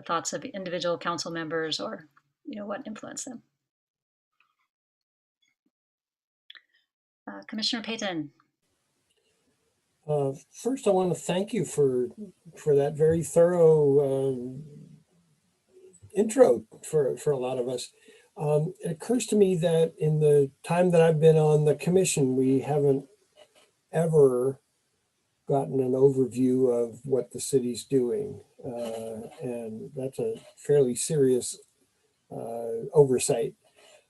thoughts of individual council members or what influenced them. Commissioner Payton. First, I want to thank you for that very thorough intro for a lot of us. It occurs to me that in the time that I've been on the commission, we haven't ever gotten an overview of what the city's doing. And that's a fairly serious oversight.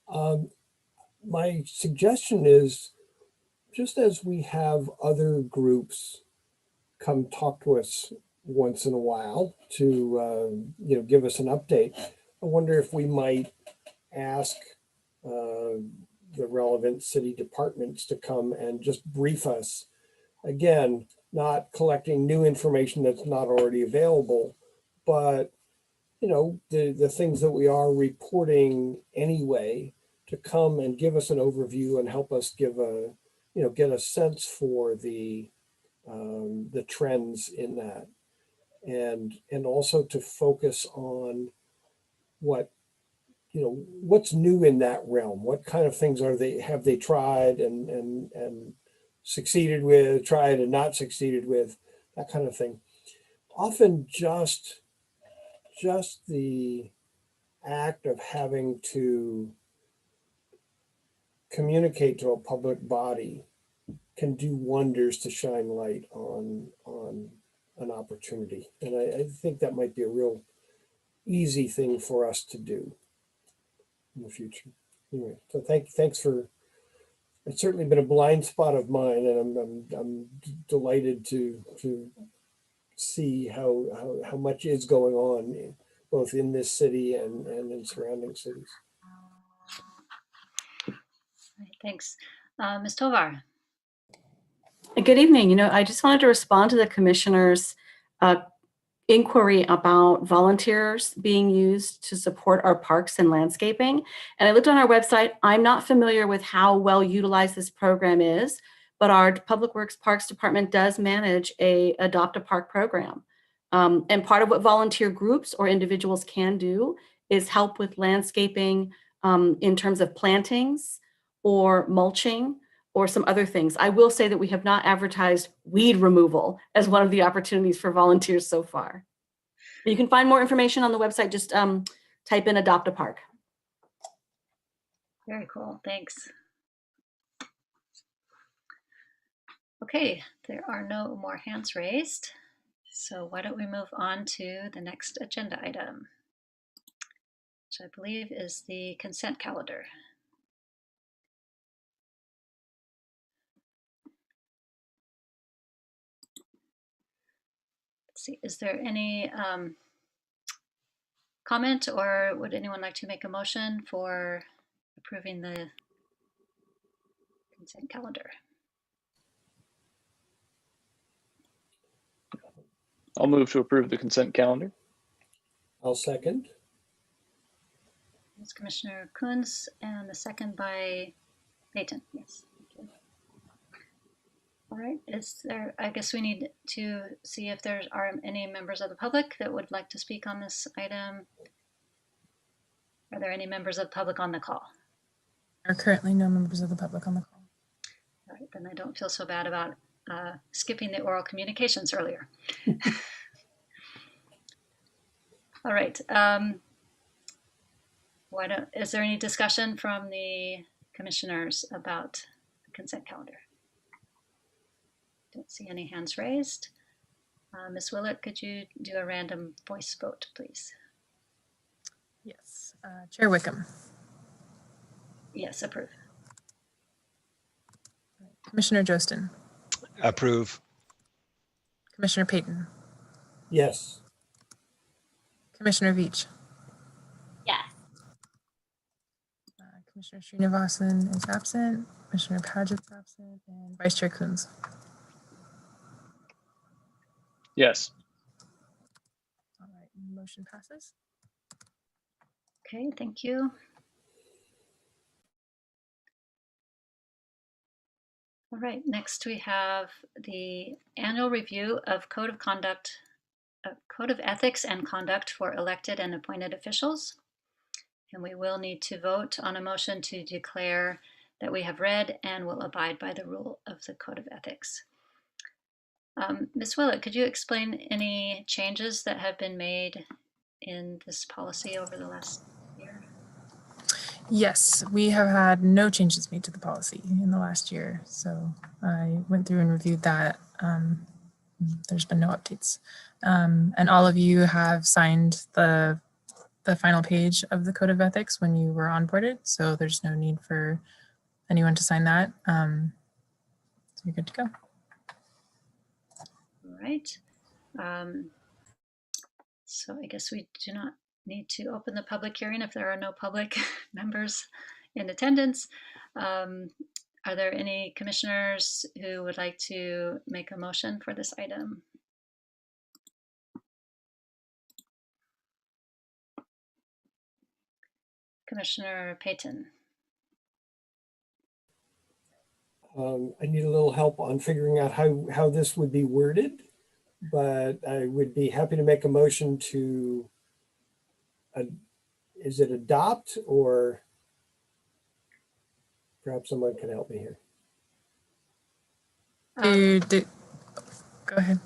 My suggestion is, just as we have other groups come talk to us once in a while to give us an update, I wonder if we might ask the relevant city departments to come and just brief us. Again, not collecting new information that's not already available, but the things that we are reporting anyway, to come and give us an overview and help us give get a sense for the trends in that, and also to focus on what's new in that realm. What kind of things have they tried and succeeded with, tried and not succeeded with, that kind of thing. Often just the act of having to communicate to a public body can do wonders to shine light on an opportunity. And I think that might be a real easy thing for us to do in the future. Anyway, so thanks for, it's certainly been a blind spot of mine, and I'm delighted to see how much is going on both in this city and in surrounding cities. Right, thanks. Ms. Tovar. Good evening. I just wanted to respond to the commissioner's inquiry about volunteers being used to support our parks and landscaping. And I looked on our website. I'm not familiar with how well utilized this program is, but our Public Works Parks Department does manage a Adopt a Park program. And part of what volunteer groups or individuals can do is help with landscaping in terms of plantings or mulching or some other things. I will say that we have not advertised weed removal as one of the opportunities for volunteers so far. You can find more information on the website. Just type in Adopt a Park. Very cool, thanks. Okay, there are no more hands raised. So why don't we move on to the next agenda item, which I believe is the consent calendar. Let's see, is there any comment, or would anyone like to make a motion for approving the consent calendar? I'll move to approve the consent calendar. I'll second. It's Commissioner Kunz, and the second by Payton. Yes. Thank you. All right. I guess we need to see if there are any members of the public that would like to speak on this item. Are there any members of the public on the call? There are currently no members of the public on the call. All right, then I don't feel so bad about skipping the oral communications earlier. All right. Is there any discussion from the commissioners about the consent calendar? Don't see any hands raised. Ms. Willett, could you do a random voice vote, please? Yes. Chair Wickham, Yes, approve. Commissioner Jostin, Approve. Commissioner Payton, Yes. Commissioner Veach, Yes. Commissioner Srinivasan is absent, Commissioner Paget's absent, and Vice Chair Coons. Yes. All right, motion passes. Okay, thank you. All right, next we have the annual review of Code of Ethics and Conduct for elected and appointed officials. And we will need to vote on a motion to declare that we have read and will abide by the rule of the Code of Ethics. Ms. Willett, could you explain any changes that have been made in this policy over the last year? Yes, we have had no changes made to the policy in the last year. So I went through and reviewed that. There's been no updates. And all of you have signed the final page of the Code of Ethics when you were onboarded. So there's no need for anyone to sign that. So you're good to go. All right. So I guess we do not need to open the public hearing if there are no public members in attendance. Are there any commissioners who would like to make a motion for this item? Commissioner Payton. I need a little help on figuring out how this would be worded, but I would be happy to make a motion to, is it adopt, or perhaps someone can help me here? Go ahead.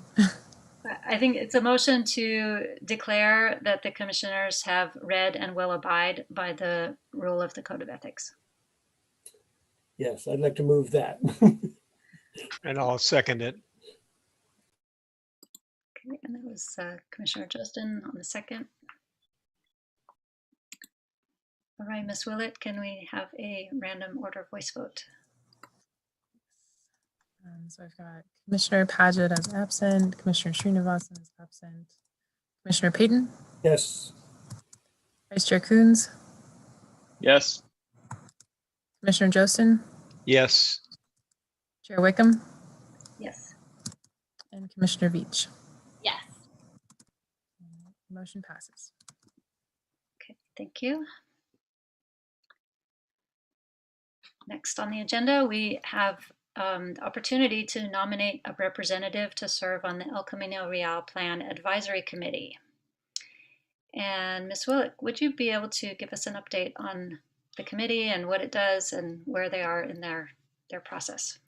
I think it's a motion to declare that the commissioners have read and will abide by the rule of the Code of Ethics. Yes, I'd like to move that. And I'll second it. Okay, and that was Commissioner Justin on the second. All right, Ms. Willett, can we have a random order voice vote? So I've got Commissioner Paget as absent, Commissioner Srinivasan is absent, Commissioner Payton, Yes. Vice Chair Coons, Yes. Commissioner Jostin, Yes. Chair Wickham, Yes. and Commissioner Veach. Yes. Motion passes. Okay, thank you. Next on the agenda, we have the opportunity to nominate a representative to serve on the El Camino Real Plan Advisory Committee. And Ms. Willett, would you be able to give us an update on the committee and what it does and where they are in their process?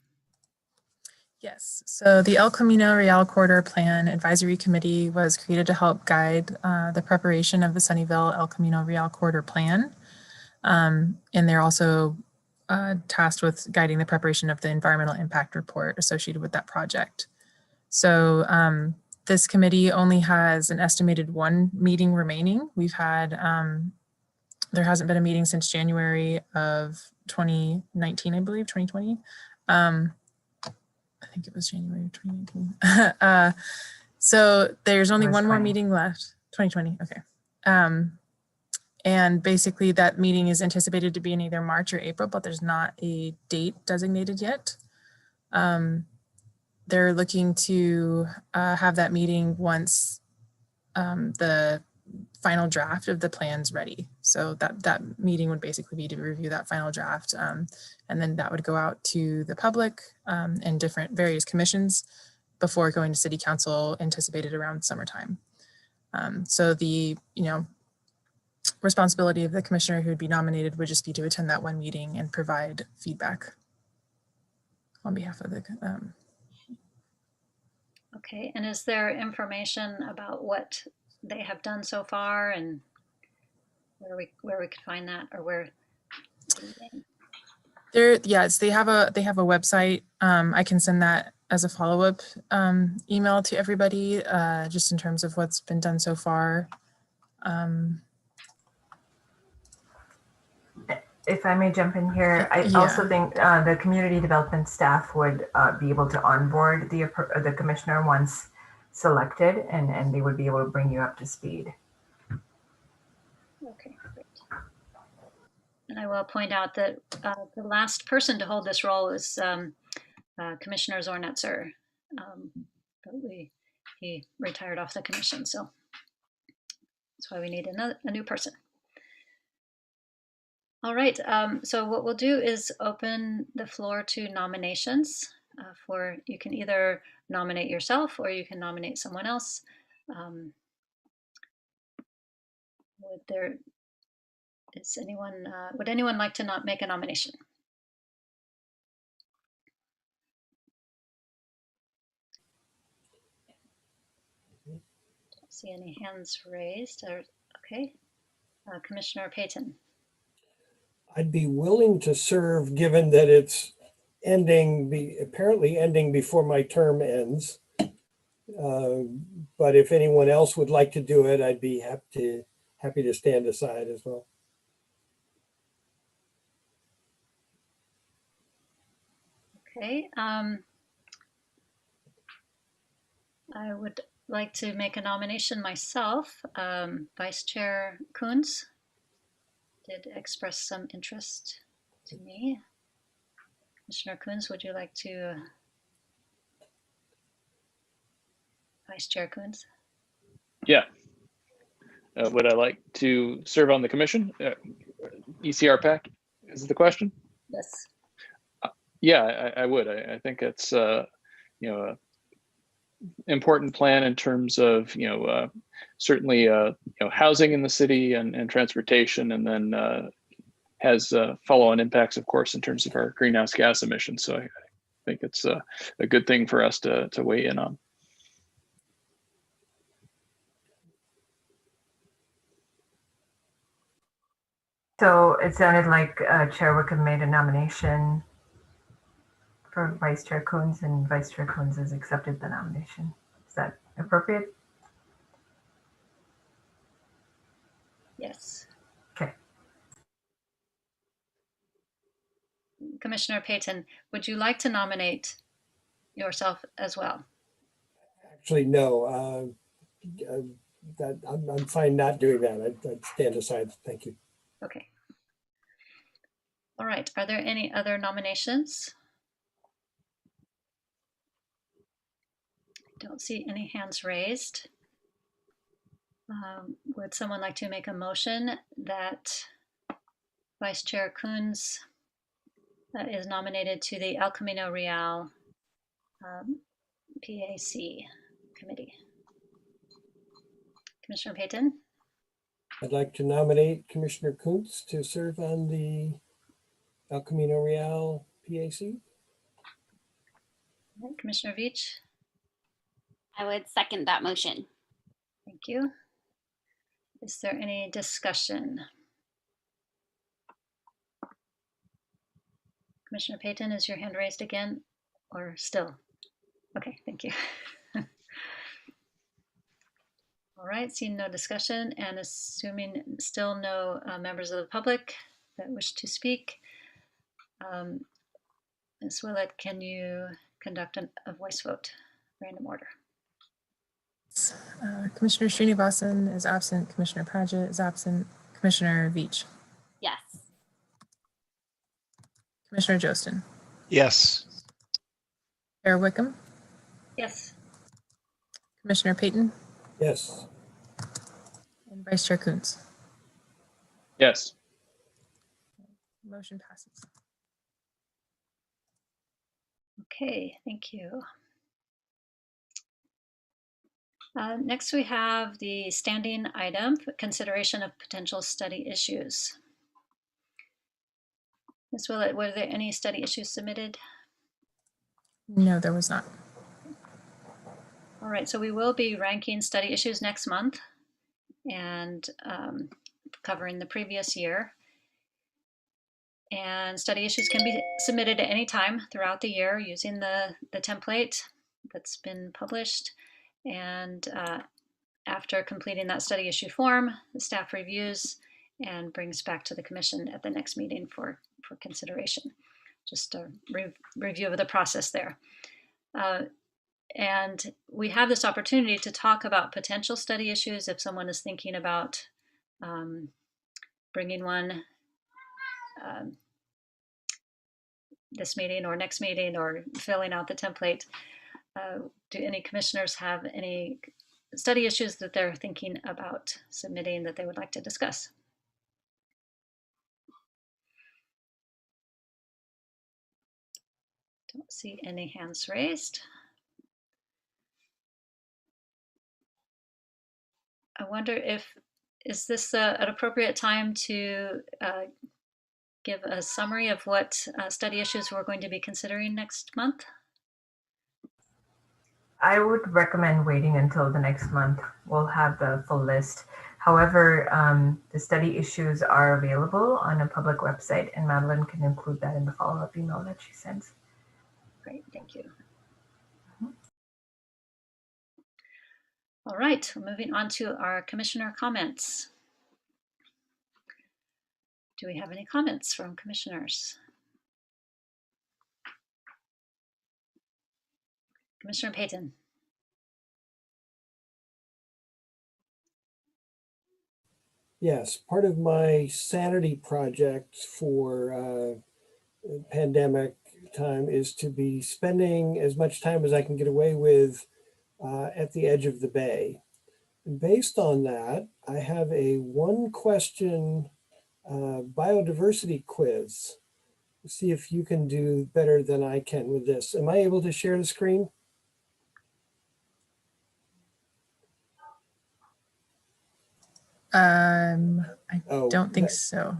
Yes, so the El Camino Real Corridor Plan Advisory Committee was created to help guide the preparation of the Sunnyvale El Camino Real Corridor Plan. And they're also tasked with guiding the preparation of the environmental impact report associated with that project. So this committee only has an estimated one meeting remaining. We've had, there hasn't been a meeting since January of 2019, I believe, 2020. I think it was January of 2019. So there's only one more meeting left, 2020, okay. And basically that meeting is anticipated to be in either March or April, but there's not a date designated yet. They're looking to have that meeting once the final draft of the plan's ready. So that meeting would basically be to review that final draft. And then that would go out to the public and various commissions before going to city council, anticipated around summertime. So the, responsibility of the commissioner who would be nominated would just be to attend that one meeting and provide feedback on behalf of the. Okay, and is there information about what they have done so far and where we could find that, or where? Yes, they have a website. I can send that as a follow-up email to everybody, just in terms of what's been done so far. If I may jump in here, I Yeah. also think the community development staff would be able to onboard the commissioner once selected, and they would be able to bring you up to speed. Okay, great. And I will point out that the last person to hold this role is Commissioner Zornetzer, but he retired off the commission, so that's why we need a new person. All right, so what we'll do is open the floor to nominations you can either nominate yourself or you can nominate someone else. Would anyone like to not make a nomination? Don't see any hands raised. Okay, Commissioner Payton. I'd be willing to serve, given that it's apparently ending before my term ends. But if anyone else would like to do it, I'd be happy to stand aside as well. Okay, I would like to make a nomination myself. Vice Chair Coons did express some interest to me. Commissioner Coons, would you like to? Vice Chair Coons? Yeah. Would I like to serve on the commission? ECR PAC is the question? Yes. Yeah, I would. I think it's a important plan in terms of certainly housing in the city and transportation, and then has follow-on impacts, of course, in terms of our greenhouse gas emissions. So I think it's a good thing for us to weigh in on. So it sounded like Chair Wickham made a nomination for Vice Chair Coons, and Vice Chair Coons has accepted the nomination. Is that appropriate? Yes. Okay. Commissioner Payton, would you like to nominate yourself as well? Actually, no. I'm fine not doing that. I'd stand aside. Thank you. Okay. All right. Are there any other nominations? I don't see any hands raised. Would someone like to make a motion that Vice Chair Coons is nominated to the El Camino Real PAC committee? Commissioner Payton? I'd like to nominate Commissioner Kuntz to serve on the El Camino Real PAC. Commissioner Veach? I would second that motion. Thank you. Is there any discussion? Commissioner Payton, is your hand raised again or still? Okay, thank you. All right, seeing no discussion and assuming still no members of the public that wish to speak, Ms. Willett, can you conduct a voice vote, random order? Commissioner Srinivasan is absent. Commissioner Paget is absent. Commissioner Veach. Yes. Commissioner Jostin. Yes. Chair Wickham. Yes. Commissioner Payton. Yes. And Vice Chair Coons. Yes. Motion passes. Okay, thank you. Next, we have the standing item, consideration of potential study issues. Ms. Willett, were there any study issues submitted? No, there was not. All right, so we will be ranking study issues next month and covering the previous year. And study issues can be submitted at any time throughout the year using the template that's been published. And after completing that study issue form, the staff reviews and brings back to the commission at the next meeting for consideration. Just a review of the process there. And we have this opportunity to talk about potential study issues if someone is thinking about bringing one this meeting or next meeting, or filling out the template. Do any commissioners have any study issues that they're thinking about submitting that they would like to discuss? Don't see any hands raised. I wonder is this an appropriate time to give a summary of what study issues we're going to be considering next month? I would recommend waiting until the next month. We'll have the full list. However, the study issues are available on a public website, and Madeline can include that in the follow-up email that she sends. Great, thank you. All right, moving on to our commissioner comments. Do we have any comments from commissioners? Commissioner Payton. Yes, part of my sanity project for pandemic time is to be spending as much time as I can get away with at the edge of the bay. And based on that, I have a 1-question biodiversity quiz. See if you can do better than I can with this. Am I able to share the screen? I don't think so.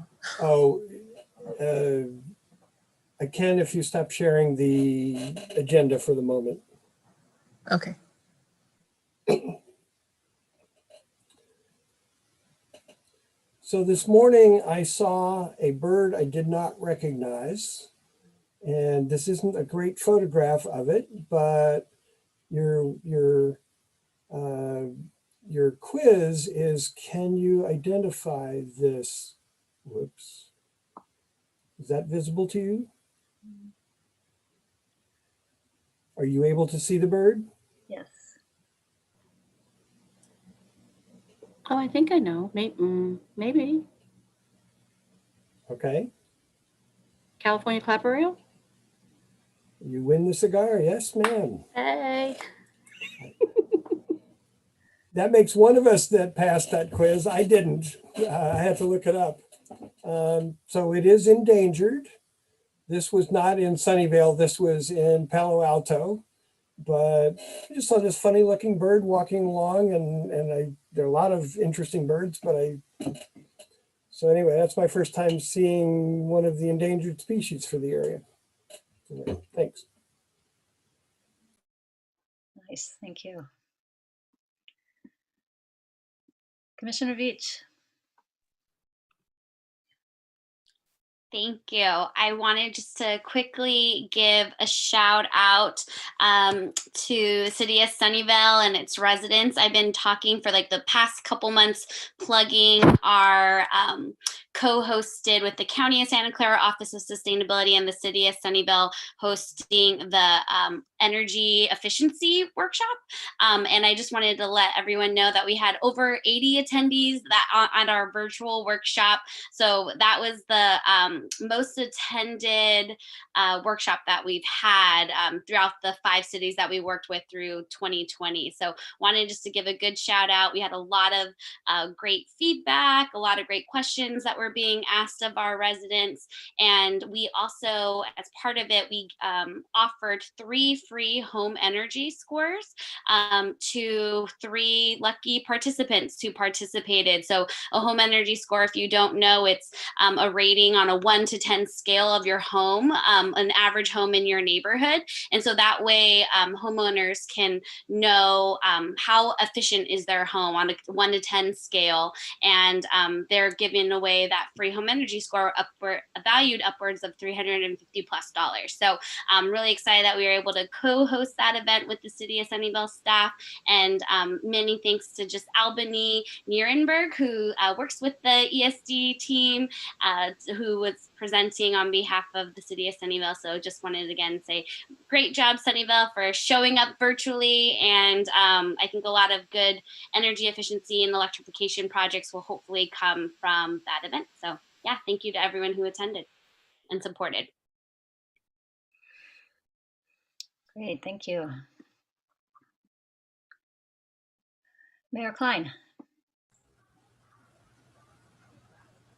I can if you stop sharing the agenda for the moment. Okay. So this morning I saw a bird I did not recognize, and this isn't a great photograph of it, but your quiz is, can you identify this? Whoops. Is that visible to you? Are you able to see the bird? Yes. Oh, I think I know. Maybe. Okay. California clapper. You win the cigar. Yes, ma'am. Hey. That makes one of us that passed that quiz. I didn't. I had to look it up. So it is endangered. This was not in Sunnyvale. This was in Palo Alto. But I just saw this funny looking bird walking along, and there are a lot of interesting birds, so anyway, that's my first time seeing one of the endangered species for the area. Anyway, thanks. Nice, thank you. Commissioner Veach. Thank you. I wanted just to quickly give a shout out to the city of Sunnyvale and its residents. I've been talking for like the past couple months, plugging our co-hosted with the County of Santa Clara Office of Sustainability and the city of Sunnyvale hosting the energy efficiency workshop. And I just wanted to let everyone know that we had over 80 attendees at our virtual workshop. So that was the most attended workshop that we've had throughout the 5 cities that we worked with through 2020. So wanted just to give a good shout out. We had a lot of great feedback, a lot of great questions that were being asked of our residents. And we also, as part of it, we offered 3 free home energy scores to 3 lucky participants who participated. So a home energy score, if you don't know, it's a rating on a 1 to 10 scale of your home, an average home in your neighborhood. And so that way homeowners can know how efficient is their home on a 1 to 10 scale. And they're giving away that that free home energy score valued upwards of $350+. So I'm really excited that we were able to co-host that event with the City of Sunnyvale staff, and many thanks to just Albany Nierenberg, who works with the ESD team, who was presenting on behalf of the City of Sunnyvale. So just wanted to again say great job, Sunnyvale, for showing up virtually, and I think a lot of good energy efficiency and electrification projects will hopefully come from that event. So yeah, thank you to everyone who attended and supported. Great, thank you. Mayor Klein.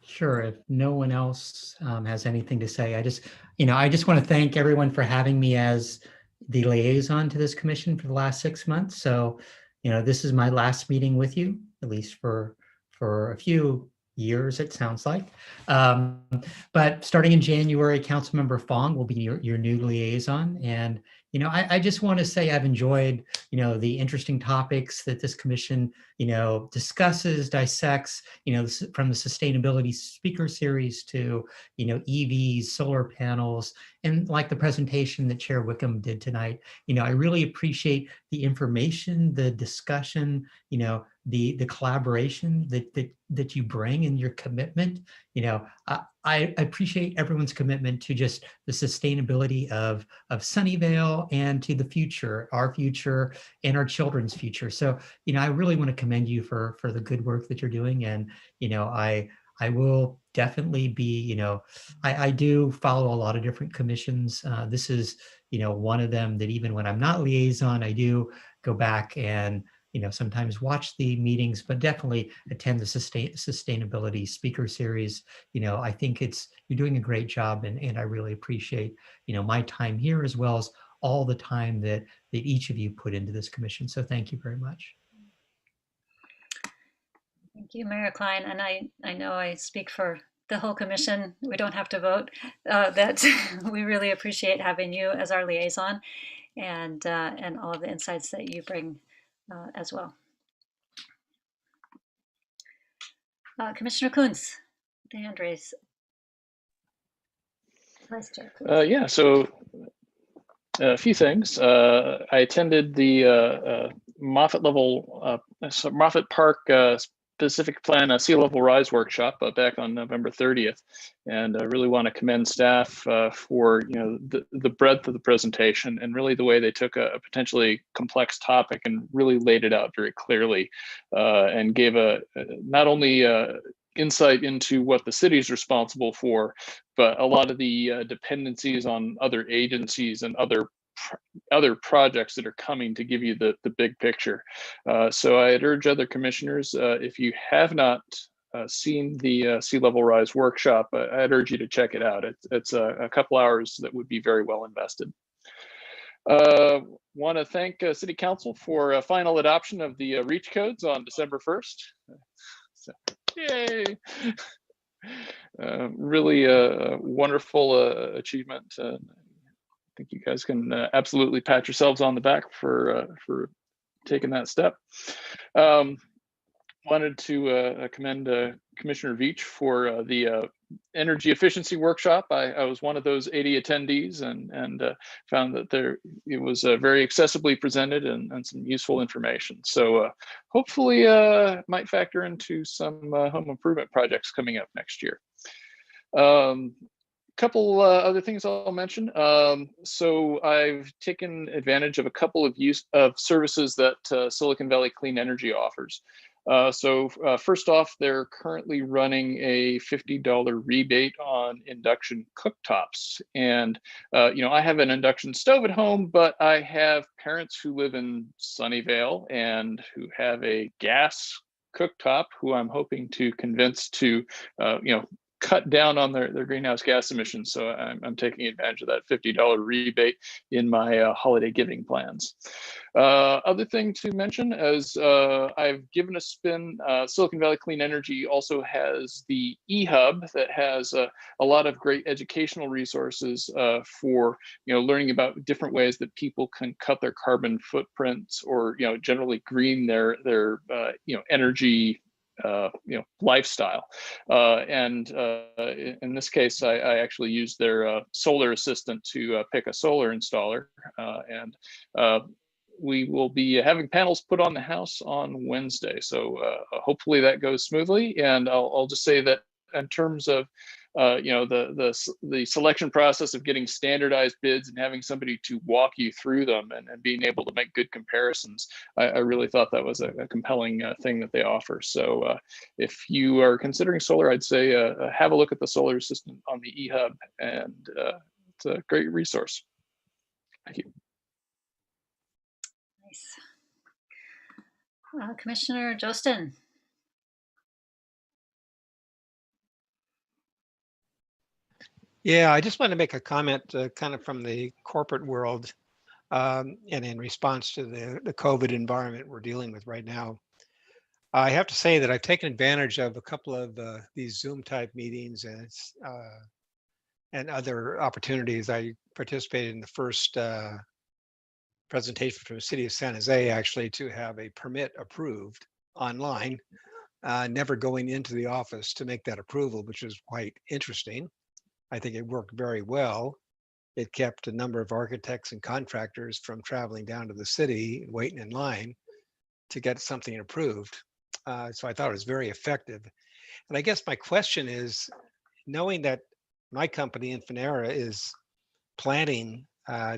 Sure. If no one else has anything to say, I just want to thank everyone for having me as the liaison to this commission for the last 6 months. So, this is my last meeting with you, at least for a few years, it sounds like. But starting in January, Councilmember Fong will be your new liaison. And, I just want to say I've enjoyed, the interesting topics that this commission, discusses, dissects, from the sustainability speaker series to, EVs, solar panels, and like the presentation that Chair Wickham did tonight. I really appreciate the information, the discussion, the collaboration that you bring and your commitment. I appreciate everyone's commitment to just the sustainability of Sunnyvale and to the future, our future and our children's future. So, I really want to commend you for the good work that you're doing. And, I will definitely be, I do follow a lot of different commissions. This is, one of them that even when I'm not liaison, I do go back and, sometimes watch the meetings, but definitely attend the sustainability speaker series. I think you're doing a great job, and I really appreciate, my time here as well as all the time that each of you put into this commission. So thank you very much. Thank you, Mayor Klein. And I know I speak for the whole commission. We don't have to vote. That we really appreciate having you as our liaison, and all of the insights that you bring as well. Commissioner Kunz, the hand raise. Vice Chair, please. Yeah, so a few things. I attended the Moffett Park specific plan sea level rise workshop back on November 30th, and I really want to commend staff for the breadth of the presentation and really the way they took a potentially complex topic and really laid it out very clearly, and gave not only insight into what the city is responsible for, but a lot of the dependencies on other agencies and other projects that are coming to give you the big picture. So I'd urge other commissioners, if you have not seen the Sea Level Rise workshop, I'd urge you to check it out. It's a couple hours that would be very well invested. Want to thank City Council for final adoption of the REACH codes on December 1st. So, yay! Really a wonderful achievement. I think you guys can absolutely pat yourselves on the back for taking that step. Wanted to commend Commissioner Veach for the energy efficiency workshop. I was one of those 80 attendees and found that it was very accessibly presented and some useful information. So hopefully might factor into some home improvement projects coming up next year. Couple other things I'll mention. So I've taken advantage of a couple of services that Silicon Valley Clean Energy offers. So first off, they're currently running a $50 rebate on induction cooktops. And, I have an induction stove at home, but I have parents who live in Sunnyvale and who have a gas cooktop who I'm hoping to convince to, cut down on their greenhouse gas emissions. So I'm taking advantage of that $50 rebate in my holiday giving plans. Other thing to mention is I've given a spin. Silicon Valley Clean Energy also has the eHub that has a lot of great educational resources for learning about different ways that people can cut their carbon footprints or generally green their energy lifestyle. And in this case, I actually used their solar assistant to pick a solar installer, and we will be having panels put on the house on Wednesday. So hopefully that goes smoothly. And I'll just say that in terms of the selection process of getting standardized bids and having somebody to walk you through them and being able to make good comparisons, I really thought that was a compelling thing that they offer. So if you are considering solar, I'd say have a look at the solar assistant on the eHub, and it's a great resource. Thank you. Nice. Commissioner Jostin. Yeah, I just want to make a comment kind of from the corporate world and in response to the COVID environment we're dealing with right now. I have to say that I've taken advantage of a couple of these Zoom type meetings and other opportunities. I participated in the first presentation from the city of San Jose, actually, to have a permit approved online, never going into the office to make that approval, which was quite interesting. I think it worked very well. It kept a number of architects and contractors from traveling down to the city, waiting in line to get something approved. So I thought it was very effective. And I guess my question is, knowing that my company, Infinera, is planning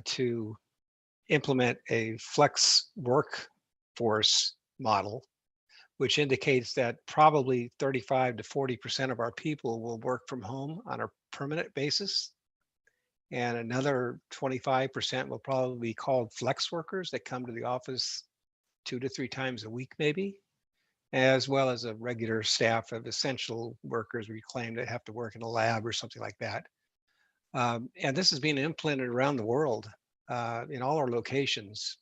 to implement a flex workforce model, which indicates that probably 35 to 40% of our people will work from home on a permanent basis. And another 25% will probably be called flex workers that come to the office 2 to 3 times a week, maybe, as well as a regular staff of essential workers we claim that have to work in a lab or something like that. And this is being implemented around the world in all our locations.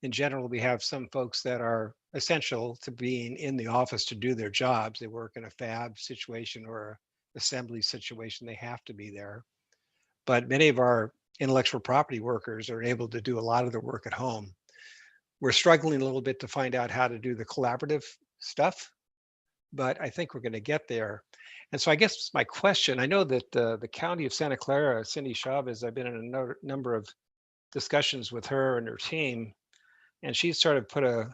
In general, we have some folks that are essential to being in the office to do their jobs. They work in a fab situation or assembly situation, they have to be there. But many of our intellectual property workers are able to do a lot of their work at home. We're struggling a little bit to find out how to do the collaborative stuff, but I think we're going to get there. And so I guess my question, I know that the county of Santa Clara, Cindy Chavez, I've been in a number of discussions with her and her team, and she's sort of put a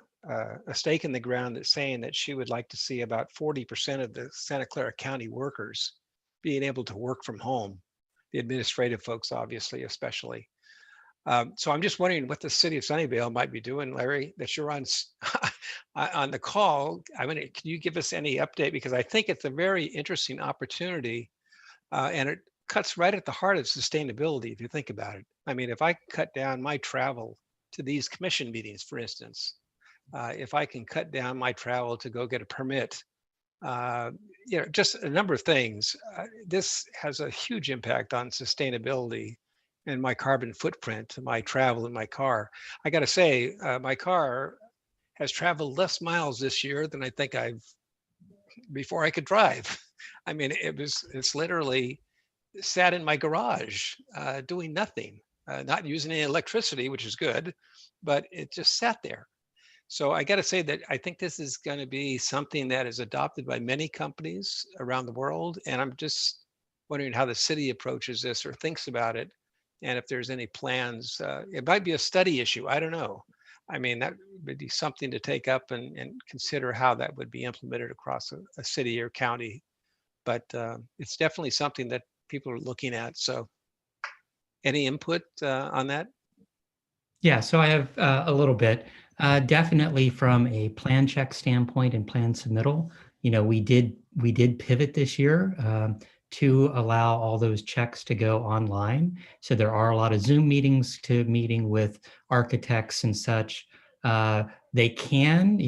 stake in the ground that's saying that she would like to see about 40% of the Santa Clara County workers being able to work from home, the administrative folks, obviously, especially. So I'm just wondering what the city of Sunnyvale might be doing, Larry, that you're on the call. I mean, can you give us any update? Because I think it's a very interesting opportunity, and it cuts right at the heart of sustainability, if you think about it. I mean, if I cut down my travel to these commission meetings, for instance, if I can cut down my travel to go get a permit, just a number of things, this has a huge impact on sustainability and my carbon footprint, my travel in my car. I got to say, my car has traveled less miles this year than I think before I could drive. I mean, it's literally sat in my garage doing nothing, not using any electricity, which is good, but it just sat there. So I got to say that I think this is going to be something that is adopted by many companies around the world. And I'm just wondering how the city approaches this or thinks about it. And if there's any plans, it might be a study issue. I don't know. I mean, that would be something to take up and consider how that would be implemented across a city or county. But it's definitely something that people are looking at. So any input on that? Yeah, so I have a little bit. Definitely from a plan check standpoint and plan submittal, we did pivot this year to allow all those checks to go online. So there are a lot of Zoom meetings to meeting with architects and such. They can,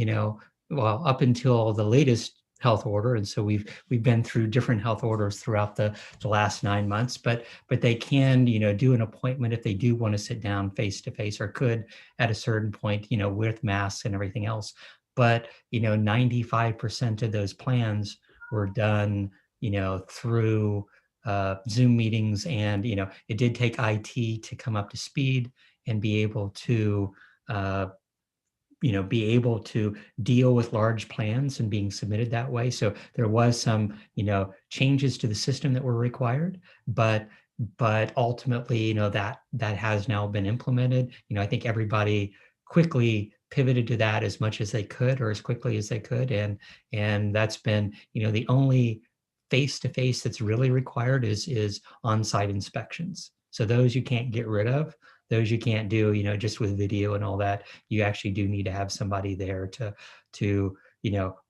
well, up until the latest health order, and so we've been through different health orders throughout the last 9 months, but they can do an appointment if they do want to sit down face to face, or could at a certain point with masks and everything else. But 95% of those plans were done through Zoom meetings, and it did take IT to come up to speed and be able to be able to deal with large plans and being submitted that way. So there was some, changes to the system that were required, but ultimately, that has now been implemented. I think everybody quickly pivoted to that as much as they could, or as quickly as they could, and that's been, the only face-to-face that's really required is on-site inspections. So those you can't get rid of. Those you can't do, just with video and all that. You actually do need to have somebody there to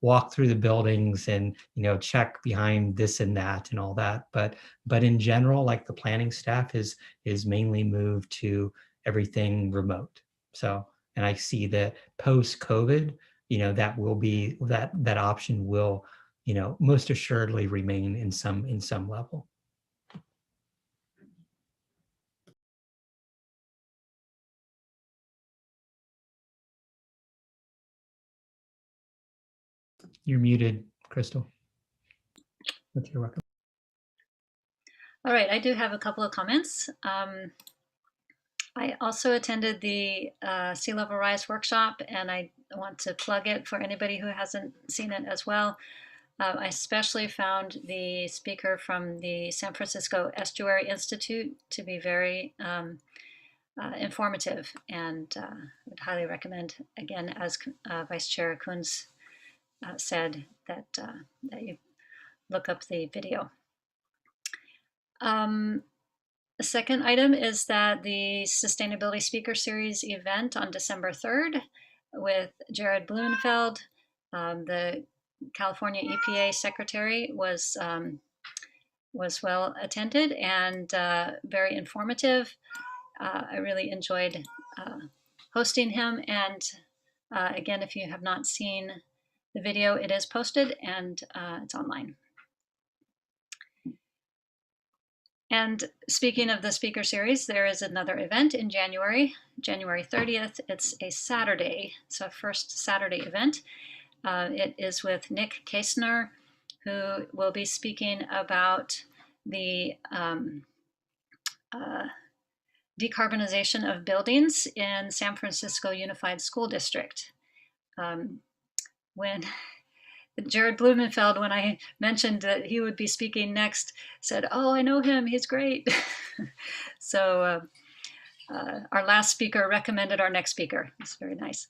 walk through the buildings and, check behind this and that and all that. But in general, like the planning staff is mainly moved to everything remote. So, and I see that post-COVID, that will be, that option will, most assuredly remain in some level. You're muted, Crystal. You're welcome. All right, I do have a couple of comments. I also attended the Sea Level Rise workshop, and I want to plug it for anybody who hasn't seen it as well. I especially found the speaker from the San Francisco Estuary Institute to be very informative, and would highly recommend, again, as Vice Chair Kunz said, that you look up the video. The second item is that the Sustainability Speaker Series event on December 3rd with Jared Blumenfeld, the California EPA Secretary, was well attended and very informative. I really enjoyed hosting him. And again, if you have not seen the video, it is posted and it's online. And speaking of the speaker series, there is another event in January 30th. It's a Saturday. It's a first Saturday event. It is with Nick Kasner, who will be speaking about the decarbonization of buildings in San Francisco Unified School District. When Jared Blumenfeld, when I mentioned that he would be speaking next, said, "Oh, I know him, he's great." So our last speaker recommended our next speaker. It's very nice.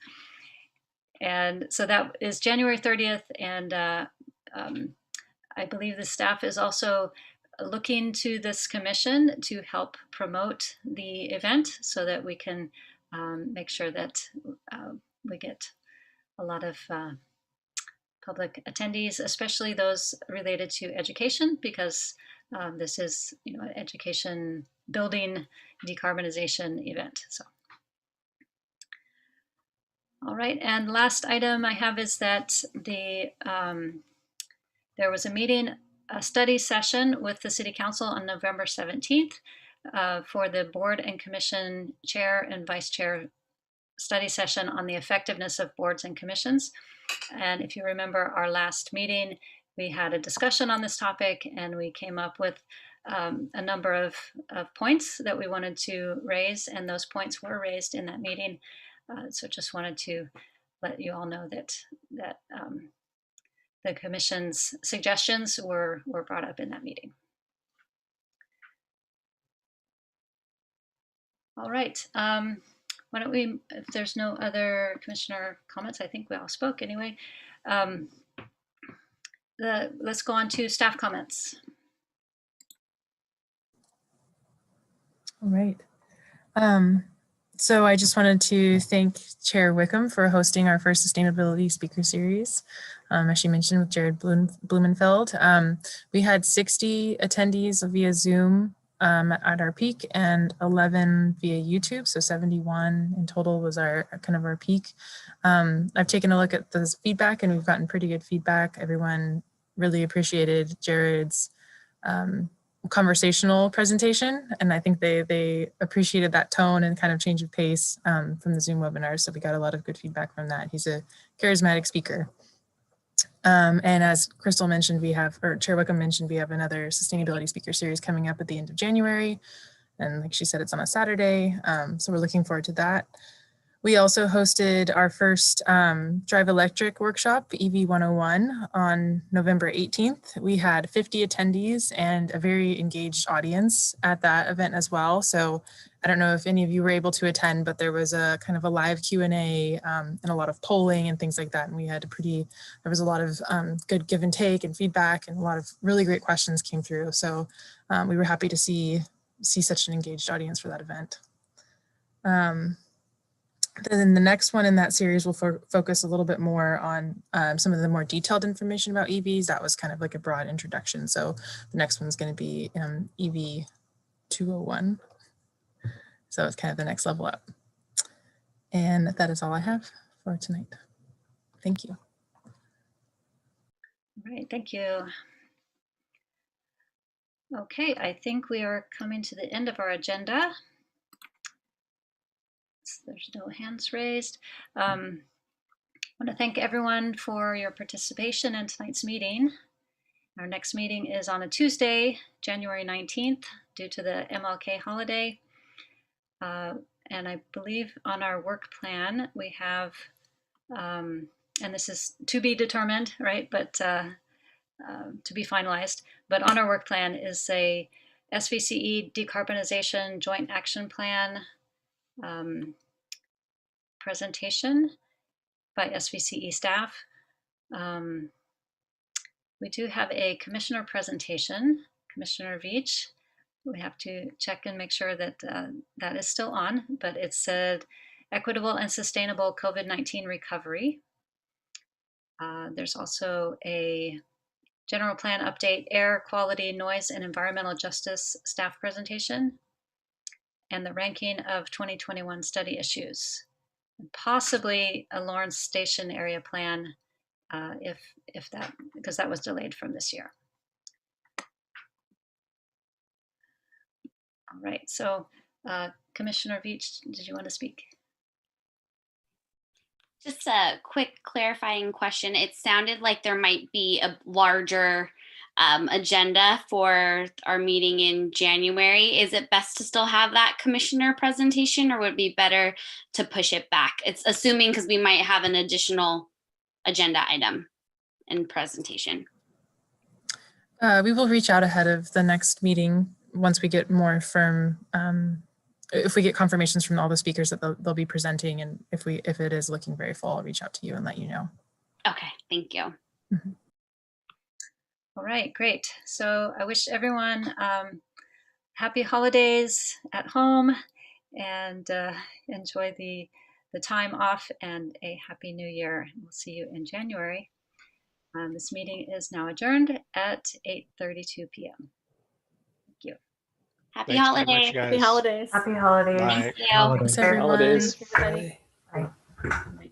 And so that is January 30th. And I believe the staff is also looking to this commission to help promote the event so that we can make sure that we get a lot of public attendees, especially those related to education, because this is, an education building decarbonization event. So, all right, and last item I have is that there was a study session with the City Council on November 17th for the board and commission chair and vice chair study session on the effectiveness of boards and commissions. And if you remember our last meeting, we had a discussion on this topic and we came up with a number of points that we wanted to raise, and those points were raised in that meeting. So just wanted to let you all know that the commission's suggestions were brought up in that meeting. All right. Why don't we, if there's no other commissioner comments, I think we all spoke anyway. Let's go on to staff comments. All right. So I just wanted to thank Chair Wickham for hosting our first sustainability speaker series. As she mentioned, with Jared Blumenfeld. We had 60 attendees via Zoom at our peak and 11 via YouTube, so 71 in total was our peak. I've taken a look at the feedback and we've gotten pretty good feedback. Everyone really appreciated Jared's conversational presentation, and I think they appreciated that tone and kind of change of pace from the Zoom webinar, so we got a lot of good feedback from that. He's a charismatic speaker. And as Crystal mentioned, or Chair Wickham mentioned, we have another sustainability speaker series coming up at the end of January. And like she said, it's on a Saturday. So we're looking forward to that. We also hosted our first Drive Electric workshop, EV 101, on November 18th. We had 50 attendees and a very engaged audience at that event as well. So I don't know if any of you were able to attend, but there was a kind of a live Q&A and a lot of polling and things like that. And we had there was a lot of good give and take and feedback, and a lot of really great questions came through. So we were happy to see such an engaged audience for that event. Then the next one in that series will focus a little bit more on some of the more detailed information about EVs. That was kind of like a broad introduction. So the next one's going to be EV 201. So it's kind of the next level up. And that is all I have for tonight. Thank you. All right, thank you. Okay, I think we are coming to the end of our agenda. There's no hands raised. I want to thank everyone for your participation in tonight's meeting. Our next meeting is on a Tuesday, January 19th, due to the MLK holiday. And I believe on our work plan, we have, and this is to be determined, right? But to be finalized. But on our work plan is a SVCE decarbonization joint action plan presentation by SVCE staff. We do have a commissioner presentation, Commissioner Veach. We have to check and make sure that that is still on, but it said equitable and sustainable COVID-19 recovery. There's also a general plan update, air quality, noise, and environmental justice staff presentation, and the ranking of 2021 study issues. Possibly a Lawrence Station area plan, if that, because that was delayed from this year. All right, so Commissioner Veach, did you want to speak? Just a quick clarifying question. It sounded like there might be a larger agenda for our meeting in January. Is it best to still have that commissioner presentation, or would it be better to push it back? It's assuming because we might have an additional agenda item and presentation. We will reach out ahead of the next meeting once we get more firm, if we get confirmations from all the speakers that they'll be presenting, and if it is looking very full, I'll reach out to you and let you know. Okay, thank you. Mm-hmm. All right, great. So I wish everyone happy holidays at home, and enjoy the time off, and a happy new year. We'll see you in January. This meeting is now adjourned at 8:32 p.m. Thank you. Happy Thanks holidays. very much, guys. Happy holidays. Happy holidays. Bye. Thank you. Holidays. Thanks, everyone. Holidays. Bye. Bye.